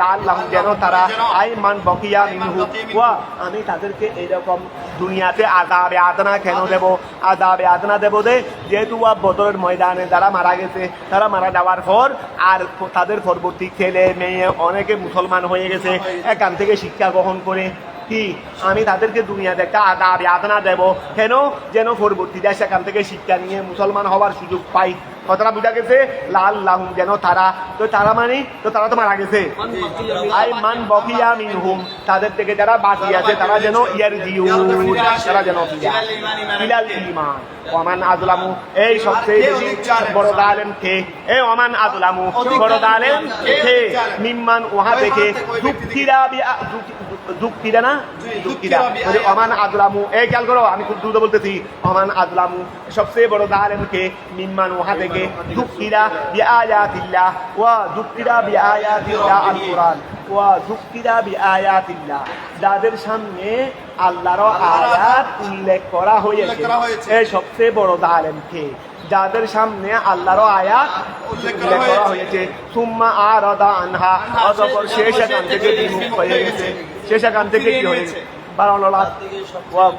লাল্লাহুম যেন তারা আইমান বকিয়া মিনহু, ওয়া আমি তাদেরকে এইরকম দুনিয়াতে আদাবে আদনা কেন দেব? আদাবে আদনা দেব দে যেহেতু বদরের ময়দানে যারা মারা গেছে, তারা মারা যাওয়ার পর আর তাদের পরবর্তী ছেলে মেয়ে অনেকে মুসলমান হয়ে গেছে, এখান থেকে শিক্ষা গ্রহণ করে কি আমি তাদেরকে দুনিয়াতে একটা আদাবে আদনা দেব কেন? যেন পরবর্তীতে সেখান থেকে শিক্ষা নিয়ে মুসলমান হওয়ার সুযোগ পাই। কথাটা বুঝা গেছে? লাল লাহুম যেন তারা, তো তারা মানে তো তারা তো মারা গেছে, আই মান বকিয়া মিনহুম তাদের থেকে যারা বাকি আছে তারা যেন ইয়ারজিউন, তারা যেন ফিলাল ঈমান। ওয়ামান আযলামু, এই সবচেয়ে বেশি বড় জালেম কে? এই ওয়ামান আযলামু, বড় জালেম কে? মিম্মান ওহা থেকে যুক্তিরা যুক্তিরা না যুক্তিরা মানে ওমান আযলামু, এই খেয়াল করো আমি খুব দ্রুত বলতেছি। ওমান আযলামু সবচেয়ে বড় জালেম কে? মিম্মান ওহা থেকে যুক্তিরা বিআয়াতিল্লাহ, ওয়া যুক্তিরা বিআয়াতিল্লাহ আল কোরআন, ওয়া যুক্তিরা বিআয়াতিল্লাহ যাদের সামনে আল্লাহর আয়াত উল্লেখ করা হয়েছে, এই সবচেয়ে বড় জালেম কে? যাদের সামনে আল্লাহর আয়াত উল্লেখ করা হয়েছে। সুম্মা আরাদা আনহা, অতঃপর সে সেখান থেকে বিমুখ হয়ে গেছে। সে সেখান থেকে কি হয়েছে?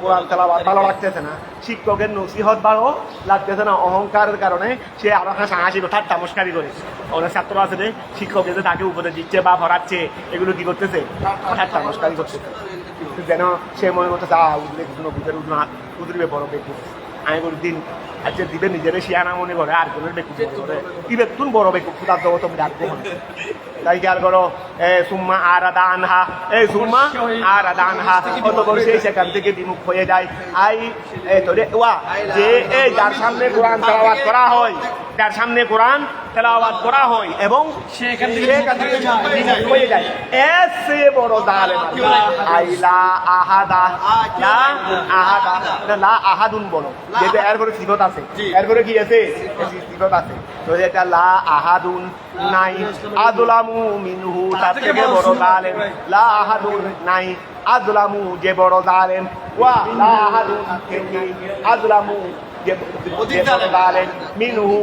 কোরআন তেলাওয়াত ভালো লাগতেছে না, শিক্ষকের নসিহত ভালো লাগতেছে না, অহংকারের কারণে সে আরো হাসি ঠাট্টা মস্কারি করে। অনেক ছাত্র আছে যে শিক্ষক এসে তাকে উপদেশ দিচ্ছে বা পড়াচ্ছে, এগুলো কি করতেছে? ঠাট্টা মস্কারি করতেছে, যেন সে মনে করতেছে উদ্রিবে বড় ব্যক্তি। আমি বলি দিন আচ্ছা দিবে নিজের শিয়ানা মনে করে আর কোনো ব্যক্তি করে কি বেতুন বড় ব্যক্তি খুদার দেবো তুমি ডাকবো। তাই খেয়াল করো, সুম্মা আরাদা আনহা, এই সুম্মা আরাদা আনহা অতঃপর সে সেখান থেকে বিমুখ হয়ে যায়। আই তোরে ওয়া যে এই যার সামনে কোরআন তেলাওয়াত করা হয়, যার সামনে কোরআন তেলাওয়াত করা হয় এবং সেখান থেকে বিমুখ হয়ে যায়, এসে বড় জালেম আইলা আহাদা, লা আহাদা না লা আহাদুন বলো, যেটা এরপরে সিফত আছে, এরপরে কি আছে? সিফত আছে। তো এটা লা আহাদুন নাই, আযলামু মিনহু তার থেকে বড় জালেম, লা আহাদুন নাই, আযলামু যে বড় জালেম, ওয়া লা আহাদুন আযলামু যে বড় জালেম মিনহু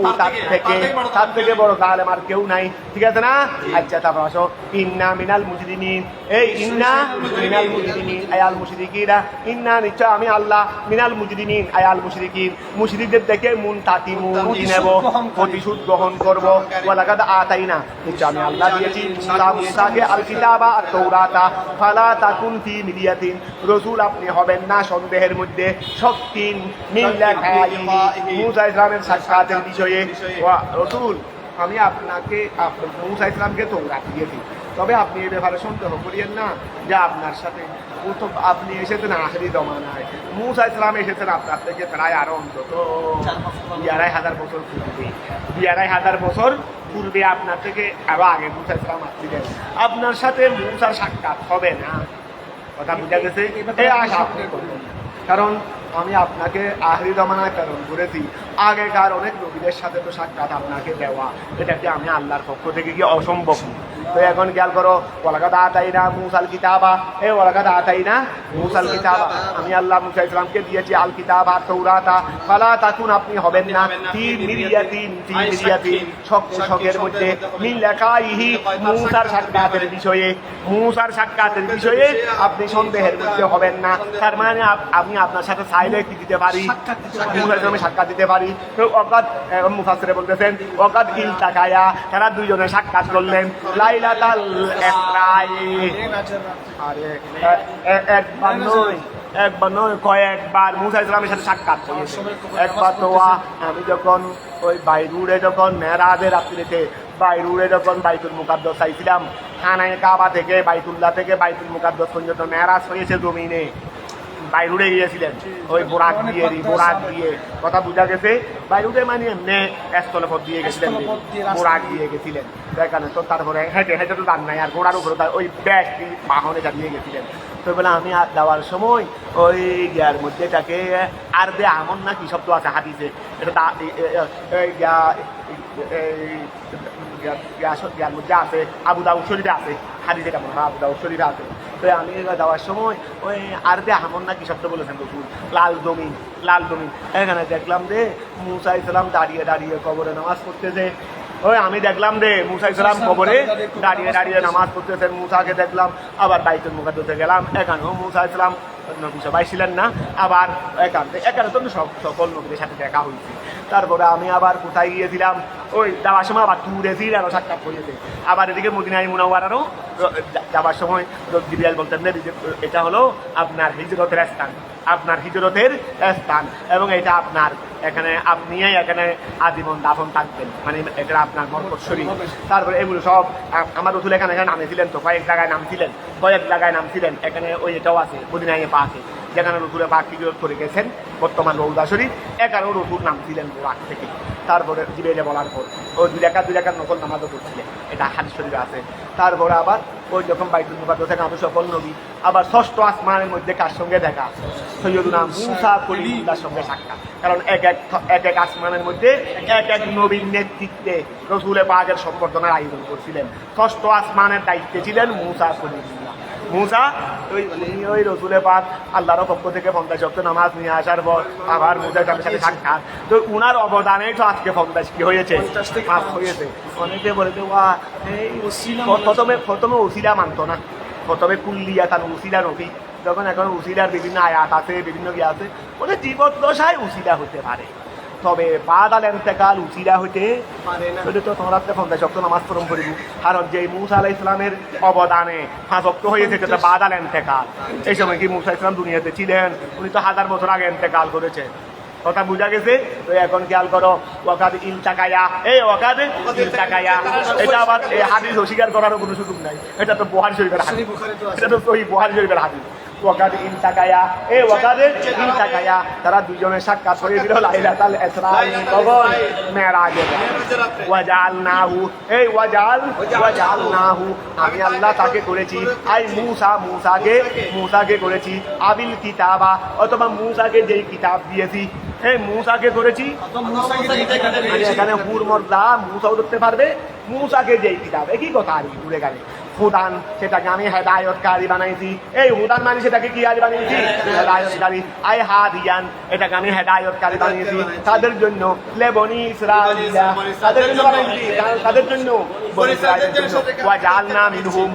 তার থেকে বড় জালেম আর কেউ নাই। ঠিক আছে না? আচ্ছা তারপর আসো, ইন্না মিনাল মুজরিমিন, এই ইন্না মিনাল মুজরিমিন আয়াল মুশরিকিনা, ইন্না নিশ্চয় আমি আল্লাহ, মিনাল মুজরিমিন আয়াল মুশরিকিন মুশরিকদের থেকে মুনতাকিমুন নেব, প্রতিশোধ গ্রহণ করব। ওয়ালাকাদ আতাইনা, নিশ্চয় আমি আল্লাহ দিয়েছি মুসাকে আল কিতাবা আর তাওরাতা, ফালা তাকুন ফি মিরিয়াতিন, রাসূল আপনি হবেন না সন্দেহের মধ্যে, শক্তিন মিন লাকাইহি মুসা ইসলামের সাক্ষাতের বিষয়ে। রাসূল আমি আপনাকে মুসা ইসলামকে তৌরাত দিয়েছি, তবে আপনি এই ব্যাপারে সন্দেহ করিয়েন না যে আপনার সাথে আপনি এসেছেন আখেরি জমানায়, মুসা ইসলাম এসেছেন আপনার থেকে প্রায় আরো অন্তত ২,৫০০ বছর পূর্বে, ২,৫০০ বছর পূর্বে আপনার থেকে আরো আগে মুসা ইসলাম আসছিলেন, আপনার সাথে মুসার সাক্ষাৎ হবে না। কথা বুঝা গেছে? এই আশা আপনি করবেন, কারণ আমি আপনাকে আখেরি জমানায় প্রেরণ করেছি, আগেকার অনেক নবীদের সাথে তো সাক্ষাৎ আপনাকে দেওয়া এটাকে আমি আল্লাহর পক্ষ থেকে কি অসম্ভব। তো এখন খেয়াল করো, ওয়ালাকাদ আতাইনা মুসাল কিতাবা, এই ওয়ালাকাদ আতাইনা মুসাল কিতাবা, আমি আল্লাহ মুসা ইসলামকে দিয়েছি আল কিতাবা তাওরাতা, ফালা তাকুন আপনি হবেন না ফি মিরিয়াতিন শকের মধ্যে মিন লাকাইহি মুসার সাক্ষাতের বিষয়ে, মুসার সাক্ষাতের বিষয়ে আপনি সন্দেহের মধ্যে হবেন না। তার মানে আমি আপনার সাথে চাইলে কি দিতে পারি? মুসা ইসলামে সাক্ষাৎ দিতে পারি। তো অকাদ মুফাসসিরে বলতেছেন অকাদ ইলতাকায়া, তারা দুইজনে সাক্ষাৎ করলেন লাইলাতাল ইসরাই। আরে একবার নয় কয়েকবার মুসা ইসলামের সাথে সাক্ষাৎ করেছে। একবার তো আমি যখন ওই বাইরুরে যখন মেরাজের রাত্রিতে বাইরুরে যখন বাইতুল মুকাদ্দাস চাইছিলাম, খানায় কাবা থেকে বাইতুল্লাহ থেকে বাইতুল মুকাদ্দাস পর্যন্ত মেরাজ হয়েছে জমিনে, বাইরুডে গিয়েছিলেন ওই বোরাক দিয়ে কথা বুঝা গেছে বাইরুডে মানে এমনি স্থলপথ দিয়ে গেছিলেন বোরাক দিয়ে গেছিলেন সেখানে তো তারপরে হেঁটে হেঁটে তো দান নাই আর ঘোড়ার উপরে ওই ব্যাগ বাহনে চালিয়ে গেছিলেন তো বলে আমি যাওয়ার সময় ওই ইয়ার মধ্যে এটাকে আর দে আমন না কি শব্দ আছে হাদিসে এটা ইয়ার মধ্যে আছে আবু দাউদ শরীফে আছে হাদিসে কেমন আবু দাউদ শরীফে আছে তো আমি যাওয়ার সময় ওই আর দে আমন না কি শব্দ বলেছেন রসুল লাল জমিন এখানে দেখলাম যে মুসা ইসলাম দাঁড়িয়ে কবরে নামাজ পড়তেছে ওই আমি দেখলাম রে মুসা ইসলাম কবরে দাঁড়িয়ে নামাজ পড়তেছেন মুসাকে দেখলাম আবার বাইতুল মুকাদ্দাসে গেলাম এখানেও মুসা ইসলাম নবী সবাই ছিলেন না আবার এখানে তো সকল নবীদের সাথে দেখা হয়েছে তারপরে আমি আবার কোথায় গিয়েছিলাম ওই যাওয়ার সময় আবার ট্যুরে আরও সাক্ষাৎ হয়েছে আবার এদিকে মদিনায় মুনাওয়ারারও যাওয়ার সময় জিবরাইল বলতেন এটা হলো আপনার হিজরতের স্থান এবং এটা আপনার এখানে আপনি এখানে আজীবন দাফন থাকবেন মানে এটা আপনার মরকত শরীফ তারপরে এগুলো সব আমার রসুল এখানে নামেছিলেন তো কয়েক জায়গায় নামছিলেন এখানে ওই এটাও আছে মদিনায় পাকে যেখানে রসুলের পাক হিজরত করে গেছেন বর্তমান রৌদা শরীফ এখানেও রসুল নামছিলেন বোরাক থেকে তারপরে জিবরাইলে বলার পর ওই দুই রেখার নকল নামাজও করছিলেন এটা হাদিস শরীফে আছে তারপরে আবার ওই যখন বাইতুল মুকাদ্দাসে আমি সকল নবী আবার ষষ্ঠ আসমানের মধ্যে কার সঙ্গে দেখা সৈয়দুনা মুসা কলিমুল্লাহর সঙ্গে সাক্ষাৎ কারণ এক আসমানের মধ্যে এক নবীর নেতৃত্বে রসুলের পাকের সম্বর্ধনার আয়োজন করছিলেন ষষ্ঠ আসমানের দায়িত্বে ছিলেন মুসা কলিমুল্লাহ মুসা ওই রসুলের পাক আল্লাহর পক্ষ থেকে 50 ওয়াক্ত নামাজ নিয়ে আসার পর আবার মুসার সাথে সাক্ষাৎ তো উনার অবদানে তো আজকে 50 কি হয়েছে পাপ হয়েছে অনেকে বলেছে প্রথমে ওসিলা মানতো না প্রথমে কুল্লিয়া তার ওসিলা নবী যখন এখন উসিলার বিভিন্ন আয়াত আছে বিভিন্ন কি আছে ওদের জীবদ্দশায় উসিলা হতে পারে তবে বাদাল এন্তেকাল উসিলা হইতে পারে না তো তোমরা 50 ওয়াক্ত নামাজ পড়ম করিব কারণ যে মুসা আলাইহিস সালামের অবদানে 5 ওয়াক্ত হয়েছে সেটা বাদাল এন্তেকাল এই সময় কি মুসা ইসলাম দুনিয়াতে ছিলেন উনি তো 1000 বছর আগে এন্তেকাল করেছেন কথা বুঝা গেছে তো এখন খেয়াল করো ওয়াকাদ ইলতাকায়া এটা আবার হাদিস অস্বীকার করারও কোনো সুযোগ নাই এটা তো বুখারী শরীফের হাদিস এটা তো সহিহ বুখারী শরীফের হাদিস ওয়াকাদ ইলতাকায়া তারা দুজনের সাক্ষাৎ হয়েছিল লাইলাতুল ইসরা কখন মেরাজে ওয়াজালনাহু আমি আল্লাহ তাকে করেছি আই মুসাকে করেছি আবিল কিতাবা অথবা মুসাকে যেই কিতাব দিয়েছি মুসাকে করেছি এখানে হুর মর্দা মুসাও ধরতে পারবে মুসাকে যেই কিতাব একই কথা আর ঘুরে গেলে হুদান সেটাকে আমি হেদায়তকারী বানাইছি হুদান মানে সেটাকে কি আলী বানিয়েছি হেদায়তকারী আই হাদিয়ান এটাকে আমি হেদায়তকারী বানিয়েছি তাদের জন্য লেবনি ইসরাঈলা তাদের জন্য বানাইছি তাদের জন্য বনি ইসরাঈলের জন্য ওয়াজালনা মিনহুম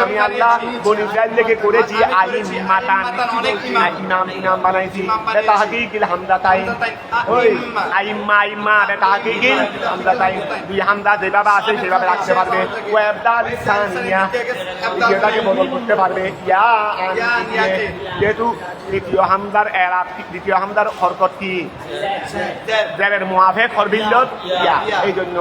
আমি আল্লাহ বনি ইসরাঈলকে করেছি আইম্মাতান ইমাম বানাইছি তাহকিকিল হামদাতাইন ওই আইম্মা তাহকিকিল হামদাতাইন দুই হামদা যেভাবে আছে সেভাবে রাখতে পারবে দ্বিতীয়টাকে বদল করতে পারবে যেহেতু দ্বিতীয় হামদার হরকত কি জেরের মুআফেক হরবিল্লত এই জন্য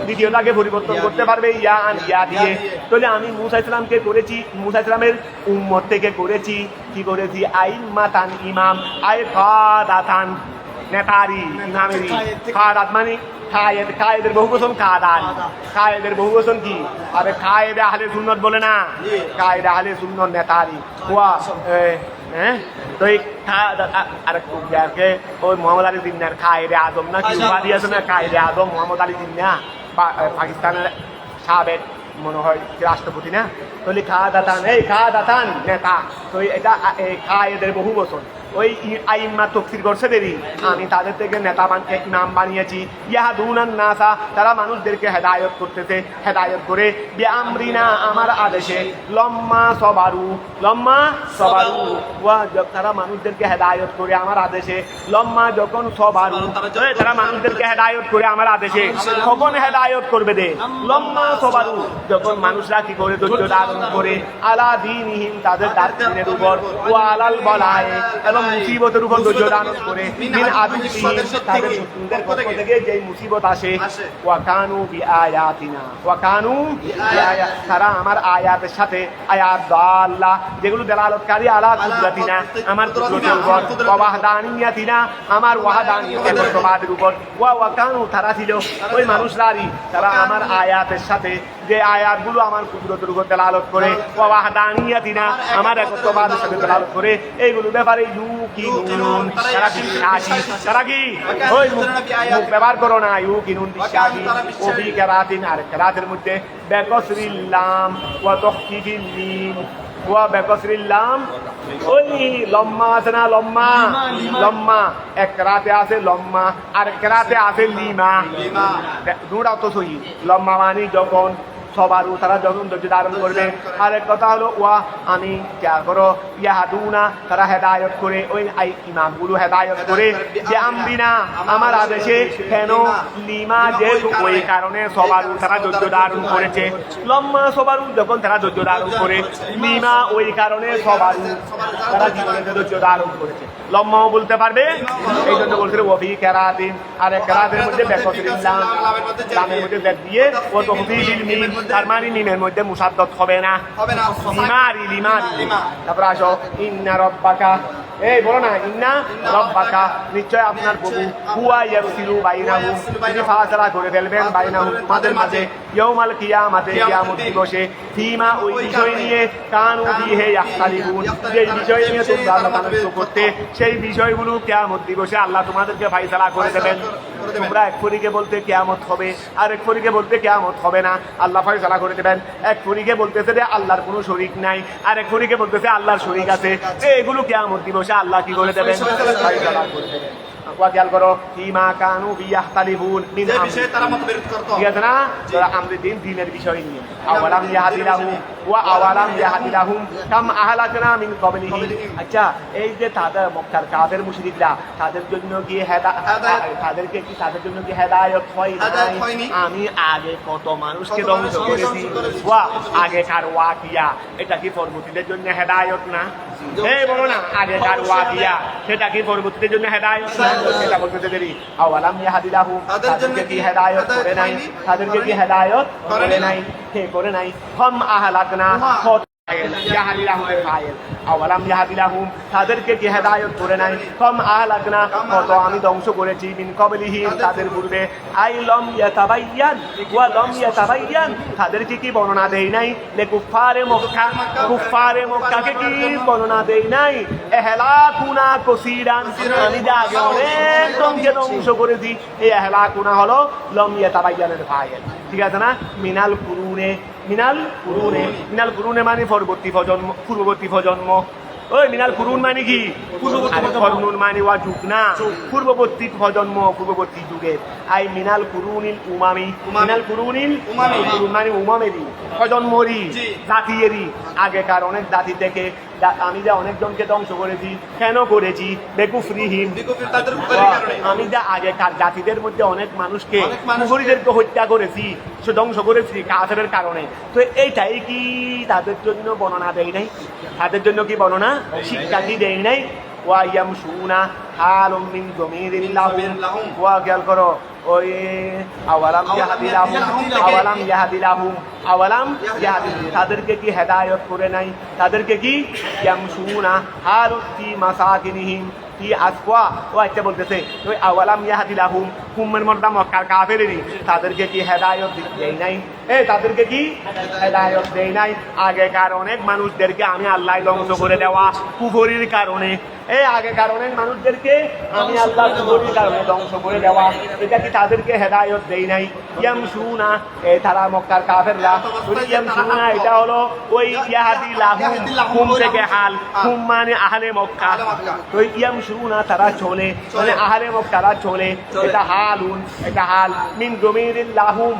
দ্বিতীয়টাকে পরিবর্তন করতে পারবে ইয়া দিয়ে তাহলে আমি মুসা ইসলামকে করেছি মুসা ইসলামের উম্মত থেকে করেছি কি করেছি আইম্মাতান ইমাম আই কাদাতান নেতারি ইমামেরি কাদাত মানে কায়েদের বহুবচন কায়েদের বহুবচন কি আরে কায়েদে আহলে সুন্নাত বলে না কায়েদে আহলে সুন্নাত নেতারি ওয়া তো এই আরেকটু ওই মোহাম্মদ আলী জিন্নার কায়েদে আজম না কি উপাধি আছে না কায়েদে আজম মোহাম্মদ আলী জিন্না পাকিস্তানের সাবেক মনে হয় রাষ্ট্রপতি না তাহলে খাদাতান নেতা তো এটা কায়েদের বহুবচন ওই আইম্মা তফসির করছে দেরি আমি তাদের থেকে নেতা নাম বানিয়েছি ইয়াহাদুনান নাসা তারা মানুষদেরকে হেদায়ত করতেছে হেদায়ত করে বিআমরিনা আমার আদেশে লম্মা সবারু তারা মানুষদেরকে হেদায়ত করে আমার আদেশে লম্মা যখন সবারু তারা মানুষদেরকে হেদায়ত করে আমার আদেশে কখন হেদায়ত করবে দে লম্মা সবারু যখন মানুষরা কি করে ধৈর্য ধারণ করে আলা দীনিহিম তাদের দ্বারের উপর ওয়া আলাল বলায়ে হলো মুসিবতের উপর ধৈর্য ধারণ করে মিন আদুবিহিম তাদের দুশ্মনদের পক্ষ থেকে যে মুসিবত আসে ওয়া কানু বিআয়াতিনা তারা আমার আয়াতের সাথে আয়াত দাল্লাহ যেগুলো দেলালতকারী আলা কুদরাতিনা আমার কুদরতের উপর ওয়া ওয়াহদানিয়াতিনা আমার ওয়াহদানিয়তের একত্ববাদের উপর ওয়া কানু তারা ছিল ওই মানুষরাই তারা আমার আয়াতের সাথে যে আয়াতগুলো আমার কুদরতের উপর দেলালত করে ওয়া ওয়াহদানিয়াতিনা আমার একত্ববাদের সাথে দেলালত করে এইগুলো ব্যাপারে ইউকিনুন তারা বিশ্বাসী তারা কি ওই মুখ ব্যবহার করো না ইউকিনুন বিশ্বাসী ও বি কেরাতিন আর কেরাতের মধ্যে বেকসরিল্লাম ওয়া তাহকিকিল মিম ওয়া বেকসরিল্লাম ওই লম্মা আছে না লম্মা এক কেরাতে আছে লম্মা আর কেরাতে আছে লিমা দুটাও তো সহি লম্মা মানে যখন সবারও তারা যখন ধৈর্য ধারণ করবে আরেক কথা হলো ওয়া আমি যা করো ইয়াহাদুনা তারা হেদায়ত করে ওই ইমামগুলো হেদায়ত করে যে আমবিনা আমার আদেশে কেন লিমা যে ওই কারণে সবারও তারা ধৈর্য ধারণ করেছে লম্মা সবারও যখন তারা ধৈর্য ধারণ করে লিমা ওই কারণে সবারও তারা জীবনে ধৈর্য ধারণ করেছে লম্মাও বলতে পারবে এই জন্য বলছিল ওফি কেরাতিন আর কেরাতের মধ্যে বেকসরিল্লাম লামের মধ্যে বেদ দিয়ে ও তহফিজিল মিম তার মানে মিমের মধ্যে মুসাদ্দত হবে না লিমারি তারপর আসো ইন্না রব্বাকা এই বলো না ইন্না রব্বাকা নিশ্চয় আপনার প্রভু হুয়া ইয়াফসিলু বাইনাহুম তিনি ফাসলা করে ফেলবেন বাইনাহুম তোমাদের মাঝে ইয়াউমাল কিয়ামাতে কিয়ামত দিবসে ফিমা ওই বিষয় নিয়ে কানু ফিহি ইয়াখতালিফুন যে বিষয় নিয়ে তোমরা মতানৈক্য করতে সেই বিষয়গুলো কিয়ামত দিবসে আল্লাহ তোমাদেরকে ফয়সালা করে দেবেন তোমরা এক ফরিকে বলতে কিয়ামত হবে আর এক ফরিকে বলতে কিয়ামত হবে না আল্লাহ ফয়সালা করে দেবেন এক ফরিকে বলতেছে যে আল্লাহর কোনো শরীক নাই আর এক ফরিকে বলতেছে আল্লাহর শরীক আছে এগুলো কিয়ামত দিবসে আল্লাহ কি করে দেবেন ফয়সালা করে দেবেন খেয়াল করো ফিমা কানু বিয়াখতালিফুন মিন আমরি তারা মতবিরোধ করত ঠিক আছে না তারা আমরি দিনের বিষয় নিয়ে আওয়ালাম ইয়াহদিলাহুম ওয়া আওয়ালাম ইয়াহদিলাহুম কাম আহলাকনা মিন ক্বাবলিহি আচ্ছা এই যে তাদের মক্কার কাফের মুশরিকরা তাদের জন্য কি তাদের জন্য কি হেদায়েত হয় নাই আমি আগে কত মানুষকে ধ্বংস করেছি ওয়া আগেকার ওয়াকিয়া এটা কি পরবর্তীদের জন্য হেদায়েত না এই বলো না আগেকার ওয়াকিয়া সেটা কি পরবর্তীদের জন্য হেদায়েত না এটা বলতে দেরি আওয়ালাম ইয়াহদিলাহুম তাদেরকে কি হেদায়েত করে নাই তাদেরকে কি হেদায়েত করে নাই কে করে নাই হাম আহলাকনা আওয়ালাম ইয়াহদিলাহুম তাদেরকে কি হেদায়েত করে নাই কম আহলাকনা কত আমি ধ্বংস করেছি মিন ক্বাবলিহিম তাদের পূর্বে আই লম ইয়াতাবায়্যান তাদেরকে কি বর্ণনা দেই নাই লে কুফারে মক্কাকে কি বর্ণনা দেই নাই এহলাকুনা কসীরান আমি যে আগে অনেক জনকে ধ্বংস করেছি এই এহলাকুনা হলো লম ইয়াতাবায়্যানের ফাইল ঠিক আছে না মিনাল কুরুনে মানে পূর্ববর্তী প্রজন্ম ওই মিনাল কুরুন মানে কি কুরুন মানে ওয়া যুগ না পূর্ববর্তী প্রজন্ম পূর্ববর্তী যুগের আই মিনাল কুরুনিল উমামি মানে উমামেরই প্রজন্মরই জাতিয়েরই আগেকার অনেক জাতি থেকে আমি যা অনেকজনকে ধ্বংস করেছি কেন করেছি বেকুফরিহিম আমি যা আগেকার জাতিদের মধ্যে অনেক মানুষকে কুফরিদেরকে হত্যা করেছি সে ধ্বংস করেছি কাফেরের কারণে তো এইটাই কি তাদের জন্য বর্ণনা দেয় নাই তাদের জন্য কি বর্ণনা শিক্ষা কি দেয় নাই ওয়া ইয়ামশুনা হালুম মিন যমিরিল্লাহুম ওয়া খেয়াল করো ওই আওয়ালাম ইয়াহদিলাহুম তাদেরকে কি হেদায়েত করে নাই তাদেরকে কি ইয়ামশুনা হালুম ফি মাসাকিনিহিম কি আসওয়া ও আচ্ছা বলতেছে ওই আওয়ালাম ইয়াহদিলাহুম হুমের মধ্যে মক্কার কাফেরেরই তাদেরকে কি হেদায়েত দেই নাই তাদেরকে কি হেদায়েত দেই নাই আগেকার অনেক মানুষদেরকে আমি আল্লাহ ধ্বংস করে দেওয়া কুফরির কারণে আগেকার অনেক মানুষদেরকে আমি আল্লাহ কুফরির কারণে ধ্বংস করে দেওয়া এটা কি তাদেরকে হেদায়েত দেই নাই ইয়ামশুনা তারা মক্কার কাফেররা ইয়ামশুনা এটা হলো ওই ইয়াহদিলাহুম হুম থেকে হাল হুম মানে আহলে মক্কা তো ইয়ামশুনা তারা চলে মানে আহলে মক্কারা চলে এটা হালুন এটা হাল মিন যমিরিল্লাহুম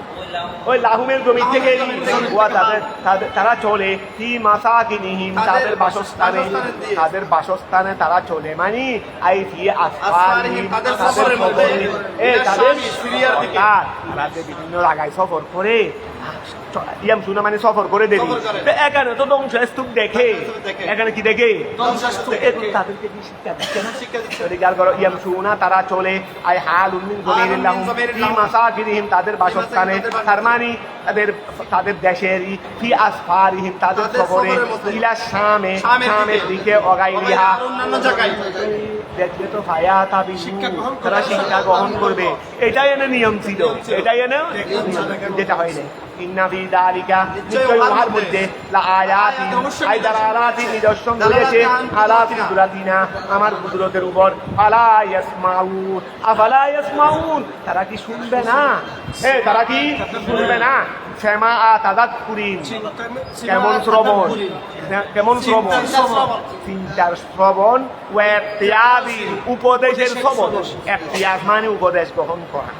ওই লাহুমের জমি থেকে তারা চলে কি মাসাকিনিহিম তাদের বাসস্থানে তারা চলে মানে আই ফি আসফালিহিম তাদের বিভিন্ন জায়গায় সফর করে ইয়ামশুনা মানে সফর করে দেবি। তো এখানে তো ধ্বংসস্তূপ দেখে, এখানে কি দেখে? তাদেরকে কি শিক্ষা দিচ্ছে না? খেয়াল করো, ইয়ামশুনা তারা চলে, আই হালুম মিন যামিরিল্লাহুম ফি মাসাকিনিহিম তাদের বাসস্থানে, তার মানে তাদের দেশেরই, ফি আসফারিহিম তাদের সফরে, ইলা শামে শামের দিকে, অগাইরিহা অন্যান্য জায়গায় দেখবে তো ভায়া তাবি তারা শিক্ষা গ্রহণ করবে। এটাই এনে নিয়ম ছিল, এটাই এনে যেটা হয় না। ইন্না ফি যালিকা নিশ্চয়ই উহার মধ্যে লাআয়াতিন আই দালালাতিন নিদর্শন রয়েছে আলা কুদরাতিনা আমার কুদরতের উপর। ফালা ইয়াসমাউন আফালা ইয়াসমাউন তারা কি শুনবে না? তারা কি শুনবে না? সেমা তাযাক্কুরিন কেমন শ্রবণ, কেমন শ্রবণ? চিন্তার শ্রবণ, ওয়াতিয়াদিন উপদেশের শ্রবণ। ইতিয়াদ মানে উপদেশ গ্রহণ করা।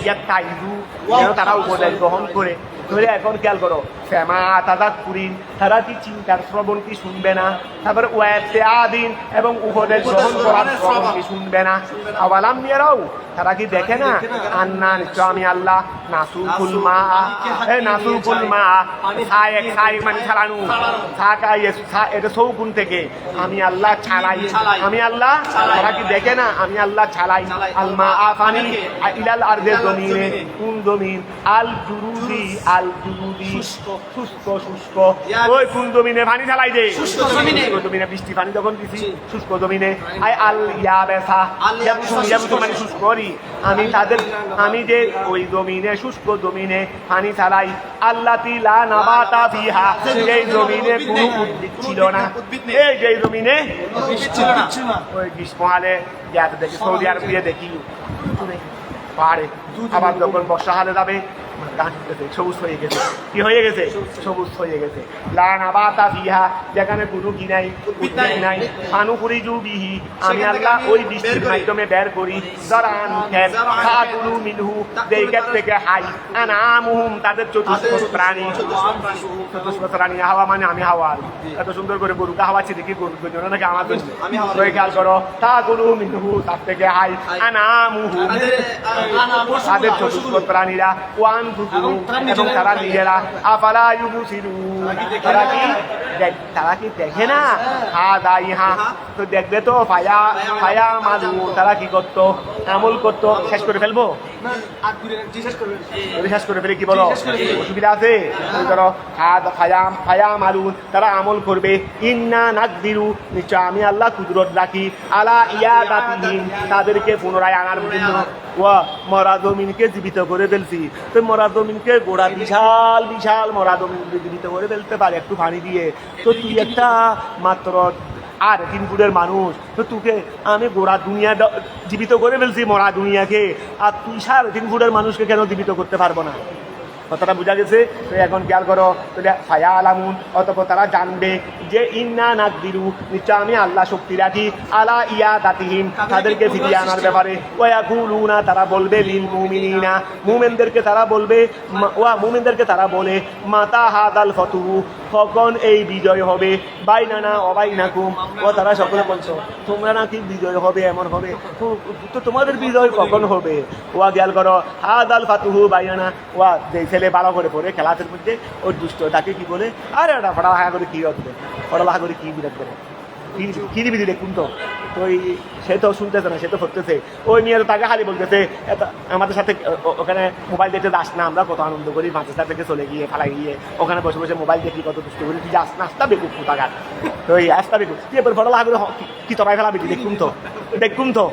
ইয়াত্তাইযু যেন তারা উপদেশ গ্রহণ করে। ধরে এখন খেয়াল করো, ফেমা তাযাক্কুরিন তারা কি চিন্তার শ্রবণ কি শুনবে না? তারপরে ওয়াতিয়াদিন এবং উপদেশ গ্রহণ করার শ্রবণ কি শুনবে না? আওয়ালাম ইয়ারাউ তারা কি দেখে না? আন্না নিশ্চয় আমি আল্লাহ নাসুকুল মা নাসুকুল মা খাই মানে ছাড়ানো এটা সৌগুন থেকে আমি আল্লাহ ছাড়াই, আমি আল্লাহ। তারা কি দেখে না আমি আল্লাহ ছাড়াই আল মা পানি ইলাল আরদে জমিনে, কোন জমিন? আল জুরুদি শুষ্ক শুষ্ক ওই কোন জমিনে পানি ঢালাই দে? শুষ্ক জমিনে বৃষ্টি পানি যখন দিছি শুষ্ক জমিনে। আই আল ইয়াবেসা ইয়াবসু মানে শুষ্ক করি আমি তাদের, আমি যে ওই জমিনে শুষ্ক জমিনে পানি ছাড়াই। আল্লাতি লা নাবাতা ফিহা যেই জমিনে কোনো উদ্ভিদ ছিল না, এই যে জমিনে ছিল না। ওই গ্রীষ্মকালে দেখি সৌদি আরব দিয়ে দেখি পাহাড়ে, আবার যখন বর্ষাকালে যাবে গাছ সবুজ হয়ে গেছে। কি হয়ে গেছে? সবুজ হয়ে গেছে। লা নাবাতা ফিহা যেখানে কোনো কি নাই, উদ্ভিদ নাই। ফানুখরিজু বিহি আমি আল্লাহ ওই বৃষ্টির মাধ্যমে বের করি যারান খেত ফাকুলু মিনহু যেই ক্ষেত থেকে হাই আনামুহুম তাদের চতুষ্পদ প্রাণী। চতুষ্পদ প্রাণী হাওয়া মানে আমি হাওয়া। এত সুন্দর করে গরুকে হাওয়াচ্ছি দেখি গরুর জন্য নাকি আমার জন্য? ওই খেয়াল করো, ফাকুলু মিনহু তার থেকে হাই আনামুহুম তাদের চতুষ্পদ প্রাণীরা, ওয়ান এবং তারা নিজেরা আফালা ইউবসিরুন তারা কি দেখে না? হাদাইহা তো দেখবে তো ফায়া মালু তারা কি করতো? আমল করতো। শেষ করে ফেলবো? শেষ করে ফেলে কি বলো? অসুবিধা আছে? ধরো ফায়া মালু তারা আমল করবে। ইন্না নাকদিরু নিশ্চয় আমি আল্লাহ কুদরত রাখি আলা ইয়াদাতিহিম তাদেরকে পুনরায় আনার জন্য। ওয়া মরা জমিনকে জীবিত করে ফেলছি। তো মরা জমিনকে গোড়া বিশাল বিশাল মরা জমিন জীবিত করে ফেলতে পারে একটু পানি দিয়ে। তো তুই একটা মাত্র আর 3 ফুটের মানুষ, তো তোকে আমি গোড়া দুনিয়া জীবিত করে ফেলছি মরা দুনিয়াকে, আর তুই 3.5 ফুটের মানুষকে কেন জীবিত করতে পারবো না? কথাটা বোঝা গেছে? তো এখন খেয়াল করো, ফায়া আলামুন অতঃপর তারা জানবে যে ইন্না নাকদিরু নিশ্চয় আমি আল্লাহ শক্তি রাখি আলা ইয়াদাতিহিম তাদেরকে ফিরিয়ে আনার ব্যাপারে। ওয়াকুলুনা তারা বলবে লিল মুমিনিনা মুমিনদেরকে তারা বলবে, মুমিনদেরকে তারা বলে মাতা হাদাল ফতুহু কখন এই বিজয় হবে? বাইনানা অবাইনাকুম ও তারা সকলে বলছো তোমরা নাকি বিজয় হবে, এমন হবে, তো তোমাদের বিজয় কখন হবে? ওয়া খেয়াল করো, হাদাল ফাতুহু বাইনানা ওয়া যে ভালো করে পড়ে খেলাতের মধ্যে ওই দুষ্ট তাকে কি বলে, আরে ওটা পড়ালেখা করে কি হবে, পড়ালেখা করে কি বিরাট করে কি দিবি দেখুন তো। তো সে তো শুনতেছে না, সে তো করতেছে। ওই মেয়ে তাকে খালি বলতেছে আমাদের সাথে ওখানে মোবাইল দেখতে যাস না, আমরা কত আনন্দ করি মাদ্রাসা থেকে চলে গিয়ে ফেলা গিয়ে ওখানে বসে বসে মোবাইল দেখি কত দুষ্ট করি, তুই যাস না আসতা বেকুব কোথাকার। তো ওই আসতা বেকুব তুই এবার পড়ালেখা করে কি তবাই ফেলাবি দেখুন তো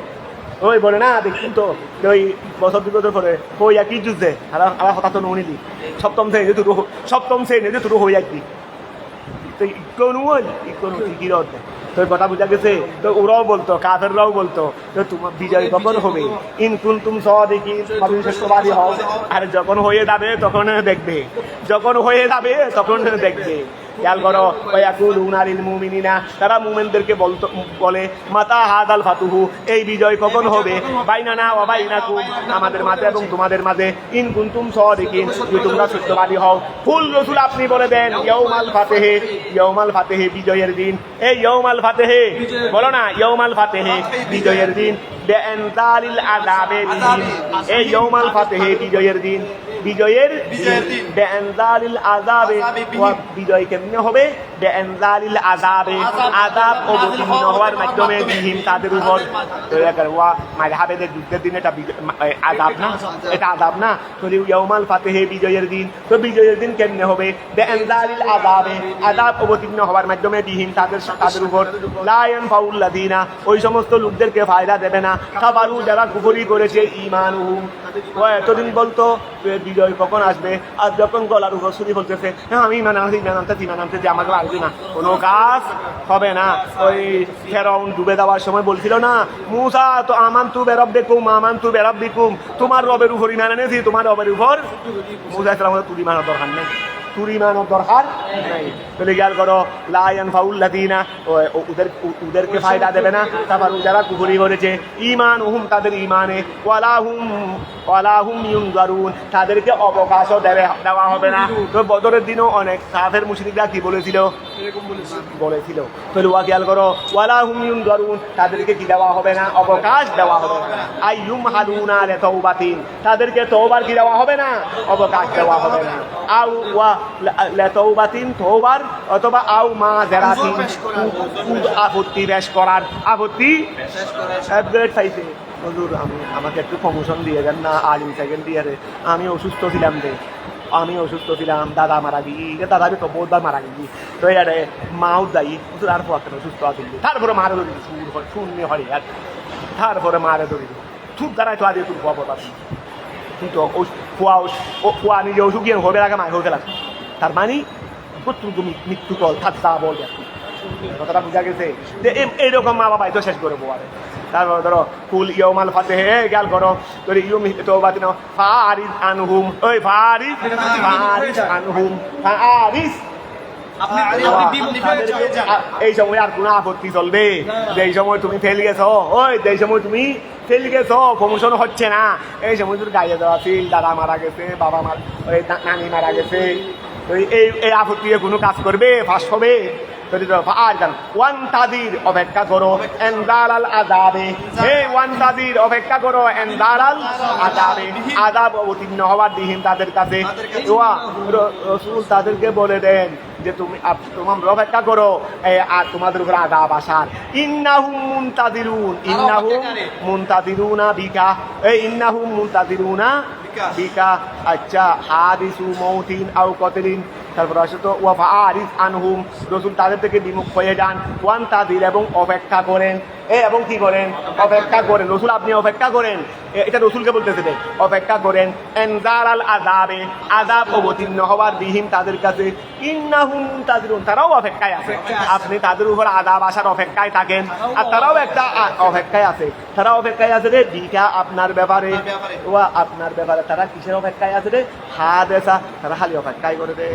ওই বলে না দেখুন তো। ওই বছর 2 বছর পরে ওই একই যুদ্ধে আমার হঠাৎ নিলি সপ্তম শ্রেণীতে তুরো হয়ে একদিন তো ইকোনো ঠিকই রত। তোর কথা বোঝা গেছে? তো ওরাও বলতো, কাফেররাও বলতো তো তোমার বিজয় কখন হবে? ইন কুনতুম সাদিকিন সত্যবাদী হও। আর যখন হয়ে যাবে তখন দেখবে, যখন হয়ে যাবে তখন দেখবে। খেয়াল করো, ওয়াকুলুনা লিল মুমিনিনা তারা মুমিনদেরকে বলে মাতা হাদাল ফাতুহু এই বিজয় কখন হবে? বাইনানা ওয়া বাইনাকুম আমাদের মাঝে এবং তোমাদের মাঝে। ইন কুনতুম সাদিকিন যদি তোমরা সত্যবাদী হও। ফুল রাসূল আপনি বলে দেন ইয়াউমাল ফাতেহে বিজয়ের দিন। এই ইয়াউমাল ফাতেহে বলো না, ইয়াউমাল ফাতেহে বিজয়ের দিন। বিআনজালিল আযাবে এই ইয়াউমাল ফাতহে বিজয়ের দিন বিজয়ের দিন। বিআনজালিল আযাবে বিজয় কেমনে হবে বিআনজালিল আযাবে আযাব অবতীর্ণ হওয়ার মাধ্যমে বিহীন তাদের উপর মাযহাবের যুদ্ধের দিন এটা আযাব না এটা আযাব না তো ইয়াউমাল ফাতহে বিজয়ের দিন তো বিজয়ের দিন কেমনে হবে বিআনজালিল আযাবে আযাব অবতীর্ণ হওয়ার মাধ্যমে বিহীন তাদের উপর লা ইয়ানফাউল্লাযিনা ওই সমস্ত লোকদেরকে ফায়দা দেবে না কাফারু যারা কুফরি করেছে ঈমানুহুম ও এতদিন বলতো বিজয় কখন আসবে আর যখন গলার উপর ছুরি বলতেছে হ্যাঁ আমি ইমান আনতে যে আমাকে আসবে না কোনো কাজ হবে না ওই ফেরাউন ডুবে দেওয়ার সময় বলছিল না মুসা তো আমান তু বেরব্বিকুম তোমার রবের উপর ইমান এনেছি তোমার রবের উপর মুসা ইসলামের তুলি মানার দরকার নেই তুরি মানার দরকার নাই তাহলে খেয়াল করো লা ইয়ানফাউল্লাযিনা ওদেরকে ফায়দা দেবে না তারপর যারা কুফরি করেছে ঈমানুহুম তাদের ঈমানে ওয়ালা হুম ইউনজারুন তাদেরকে অবকাশও দেওয়া হবে না তো বদরের দিনও অনেক কাফের মুশরিকরা কি বলেছিল তাহলে ওয়া খেয়াল করো ওয়ালা হুম ইউনজারুন তাদেরকে কি দেওয়া হবে না অবকাশ দেওয়া হবে না আইয়ুম হালুনা লিতাওবাতিন তাদেরকে তওবার কি দেওয়া হবে না অবকাশ দেওয়া হবে না আও ওয়া লিতাওবাতিন তওবার অথবা আও মা যারাতিন আপত্তি পেশ করার আপত্তি গ্রেড পাইছে হুজুর আমাকে একটু প্রমোশন দিয়ে দেন না আলিম সেকেন্ড ইয়ারে আমি অসুস্থ ছিলাম দাদা মারা গিয়ে দাদা তো বহুতবার মারা গিয়ে তো ইয়ারে মাও দায়ী হুজুর আর পর সুস্থ আছিল তারপরে মারে ধরি শূন্য হরি আর তারপরে মারে ধরি খুব দাঁড়ায় তো আগে তুই খবর পাচ্ছি তুই তো খোয়া নিজে ওষুধ গিয়ে হবে আগে মায় হয়ে গেলাম তার মানে তুমি মৃত্যু কল থাকতা বলবে কথাটা বোঝা গেছে যে এইরকম মা বাবাই তো শেষ করে বোয়ারে তারপর ধরো কুল ইয়াউমাল ফাতহে গেল করো তোর ইউম তওবাতিন ফারিজ আনহুম ওই ফারিজ আনহুম ফারিজ এই সময় আর কোনো আপত্তি চলবে যেই সময় তুমি ফেল গেছো যেই সময় তুমি ফেল গেছো প্রমোশন হচ্ছে না এই সময় তোর গাইয়ে দেওয়া ছিল দাদা মারা গেছে বাবা নানি মারা গেছে এই আপত্তি কোনো কাজ করবে ফাঁস হবে ওয়ান্তাদির অপেক্ষা করো এনদারাল আযাবে এই ওয়ান্তাদির অপেক্ষা করো এনদারাল আযাবে আযাব অবতীর্ণ হওয়ার দিন তাদের কাছে রাসূল তাদেরকে বলে দেন যে তোমার অপেক্ষা করো আর তোমাদের উপর আযাব আসার ইন্নাহুম মুনতাদিরুনা বিকা ইন্নাহুম মুনতাদিরুনা বিকা আচ্ছা হাদিসু মাউতিন আও কতলিন তারপর আসে তো ওয়াফা আরিফ আনহুম রসুল তাদের থেকে বিমুখ হয়ে যান ওয়ান তাদির এবং অপেক্ষা করেন এবং কি করেন অপেক্ষা করেন রসুল আপনি অপেক্ষা করেন এটা রসুলকে বলতেছে অপেক্ষা করেন এনজারাল আযাবে আযাব অবতীর্ণ হওয়ার বিহীন তাদের কাছে ইন্নাহুম মুনতাদিরুন তারাও অপেক্ষায় আছে আপনি তাদের উপর আযাব আসার অপেক্ষায় থাকেন আর তারাও একটা অপেক্ষায় আছে রে বিকা আপনার ব্যাপারে আপনার ব্যাপারে তারা কিসের অপেক্ষায় আছে রে হাদেসা তারা খালি অপেক্ষায় করে রে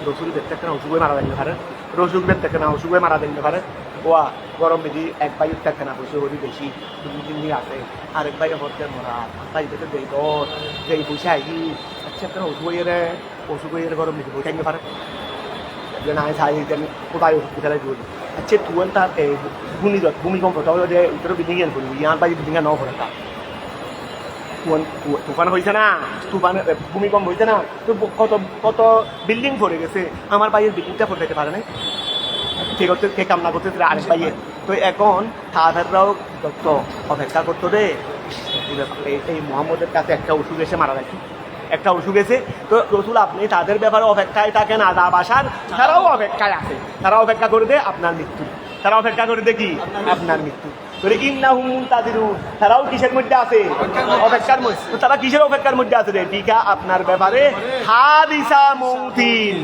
রসুল দেখতে একটা অসুখে মারা যাইতে পারে রসুল দেখতে না অসুখে মারা যাইতে পারে গরম বেশি এক ভাই থাকে না পয়সা হরি বেশি 2-3 দিন আছে আরেক ভাই হচ্ছে মরা তাই দেখে দেই তোর যেই পয়সা আইকি আচ্ছা একটা অসুখ হয়ে গরম বেশি বই থাকতে পারে যে না চাই কোথায় ওষুধ কোথায় জরুরি আচ্ছা তুয়ান তার ভূমিকম্প তবে যে উত্তর বিল্ডিং এর করবি ইয়ার বাই বিল্ডিং ন করে তা তুফান হয়েছে না ভূমিকম্প হয়েছে না তো কত বিল্ডিং পড়ে গেছে আমার বাইয়ের বিল্ডিংটা পড়ে যেতে পারে না কে কামনা করতে আরেক বাইয়ের তো এখন তাদেররাও অপেক্ষা করতো রে এই মোহাম্মদের কাছে একটা ওষুধ এসে মারা গেছে একটা অসুখ এসে তো রসুল আপনি তাদের ব্যাপারে অপেক্ষায় থাকেন আযাব আসার তারাও অপেক্ষায় আছে তারা অপেক্ষা করে দেয় আপনার মৃত্যু তারা অপেক্ষা করে দেয় কি আপনার মৃত্যু ইন্নাহুম মুনতাদিরুন তারাও কিসের মধ্যে আছে অপেক্ষার মধ্যে তারা কিসের অপেক্ষার মধ্যে আছে রে বিকা আপনার ব্যাপারে হাদিসা মৌতিন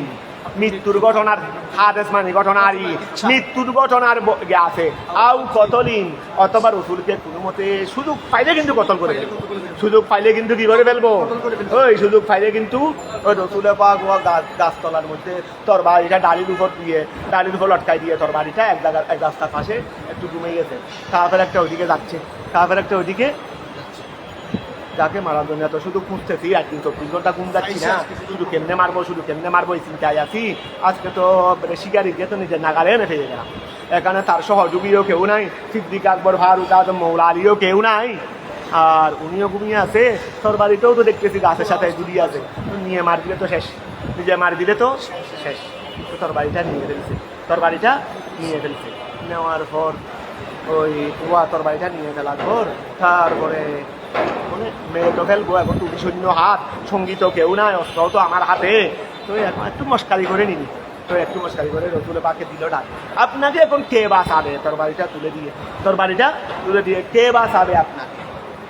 মৃত্যুর ঘটনার হাদেস মানে ঘটনারই মৃত্যুর ঘটনার আছে আউ কতলিন অথবা রসুলকে কোনো মতে সুযোগ পাইলে কিন্তু কতল করে ফেলবো সুযোগ পাইলে কিন্তু কি করে ফেলবো ওই সুযোগ পাইলে কিন্তু ওই রসুলে পাক গাছতলার মধ্যে তরবারিটা ডালির উপর লটকাই দিয়ে তরবারিটা এক রাস্তার পাশে একটু ঘুমে গেছে কাফের একটা ওইদিকে যাচ্ছে ওইদিকে যাকে মারার জন্য এত শুধু খুঁজতেছি আর 24 ঘন্টা ঘুম যাচ্ছি না শুধু কেমনে মারবো এই চিন্তায় আছি আজকে তো শিকারি দিয়ে তো নিজের নাগালে এনে ফেলে গেলাম এখানে তার সহযোগীও কেউ নাই, সিদ্দিক আকবর ফারুক আজম মৌলা আলীও কেউ নাই, আর উনিও ঘুমিয়ে আছে। তরবারিটাও তো দেখতেছি গাছের সাথে ঝুলিয়ে আছে, নিয়ে মার দিলে তো শেষ, নিজে মার দিলে তো শেষ। তো তরবারিটা নিয়ে ফেলছে, তরবারিটা নিয়ে ফেলছে। নেওয়ার পর ওই তরবারিটা নিয়ে ফেলার পর তারপরে মানে মেরে তো ফেলবো, এখন তুমি শূন্য হাত, সঙ্গীত কেউ নাই, অস্ত্রও তো আমার হাতে। তো এখন একটু মস্কারি করে নিবি, তো একটু মস্কারি করে রসুল পাকে দিল ডাক, আপনাকে এখন কে বাঁচাবে? তরবারিটা তুলে দিয়ে, তরবারিটা তুলে দিয়ে কে বাঁচাবে আপনাকে?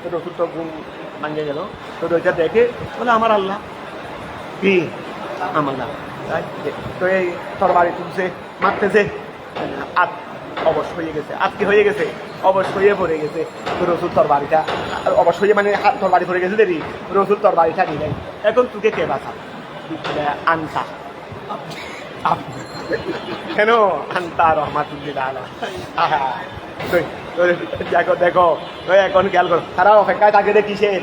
তো রসুল তো ঘুম ভাঙে গেল। তো ওইটা দেখে বলে আমার আল্লাহ। কি আমার আল্লাহ? তো এই তরবারি তুলছে, মারতেছে, আর অবশ হয়ে গেছে, আজকে হয়ে গেছে, অবশ হয়ে পড়ে গেছে। তো রসুল তরবারিটা অবশ হয়ে মানে হাত তরবারি পড়ে গেছে দেরি, রসুল তরবারিটা নিলেন। এখন তোকে কে বাঁচাবে? আনসা। কেন? আনতা রহমাতুল্লিল্লাহ আলাইহি। আহা দেখো দেখো, এখন খেয়াল করো, তারা অপেক্ষায় থাকে রে কিসের?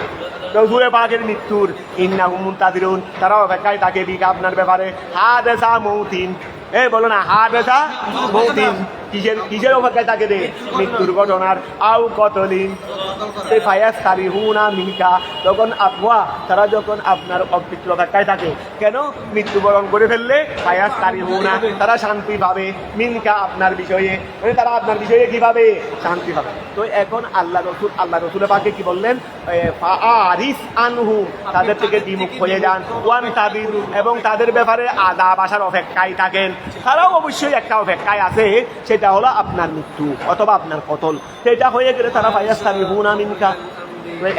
রসুলে পাকের মৃত্যুর। ইন্নাহুম মুনতাযিরুন, তারা অপেক্ষায় থাকে বিকা আপনার ব্যাপারে। হাদেসা মৌতিন, এই বলো না হাদেসা মৌতিন, কিসের কিসের অপেক্ষায় থাকে রে? মৃত্যুর ঘটনার। আউ কতলিন ফায়াস্তারিহুনা মিনকা, তখন তারা যখন আপনার মৃত্যুর অপেক্ষায় থাকে, কেন? মৃত্যুবরণ করে ফেললে ফায়াস্তারিহুনা, তারা শান্তি পাবে, মিনকা আপনার বিষয়ে, মানে তারা আপনার বিষয়ে কি পাবে? শান্তি পাবে। তো এখন আল্লাহ রসুল পাকে কি বললেন? ফাআরিস আনহুম, তাদের থেকে বিমুখ হয়ে যান। ওয়ান তাবির, এবং তাদের ব্যাপারে আযাব আসার অপেক্ষায় থাকেন। তারাও অবশ্যই একটা অপেক্ষায় আছে, সেটা হলো আপনার মৃত্যু অথবা আপনার কতল। সেটা হয়ে গেলে তারা ফায়াস্তারিহুনা মিনকা।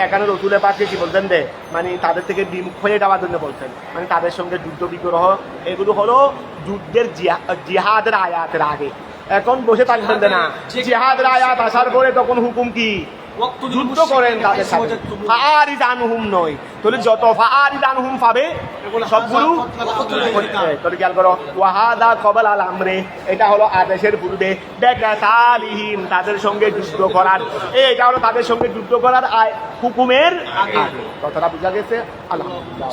এখানে রসুলের পাকে কি বলতেন রে? মানে তাদের থেকে বিমুখ হয়ে যাওয়ার জন্য বলছেন, মানে তাদের সঙ্গে যুদ্ধ বিগ্রহ, এগুলো হলো যুদ্ধের জিহাদের আয়াতের আগে। এখন বসে থাকবেন না, জিহাদের আয়াত আসার পরে তখন হুকুম কি? যুদ্ধ করেন তাদের সাথে। ফাআরিজ আনহুম নয়, তাহলে যত ফাআরিজ আনহুম পাবে সবগুলো তোর খেয়াল করো। ওয়াহাদা কবল আল আমরে, এটা হলো আদেশের পূর্বে। বেকাতালিহিম, তাদের সঙ্গে যুদ্ধ করার, এটা হলো তাদের সঙ্গে যুদ্ধ করার হুকুমের আগে। কথাটা বুঝা গেছে? আলহামদুলিল্লাহ।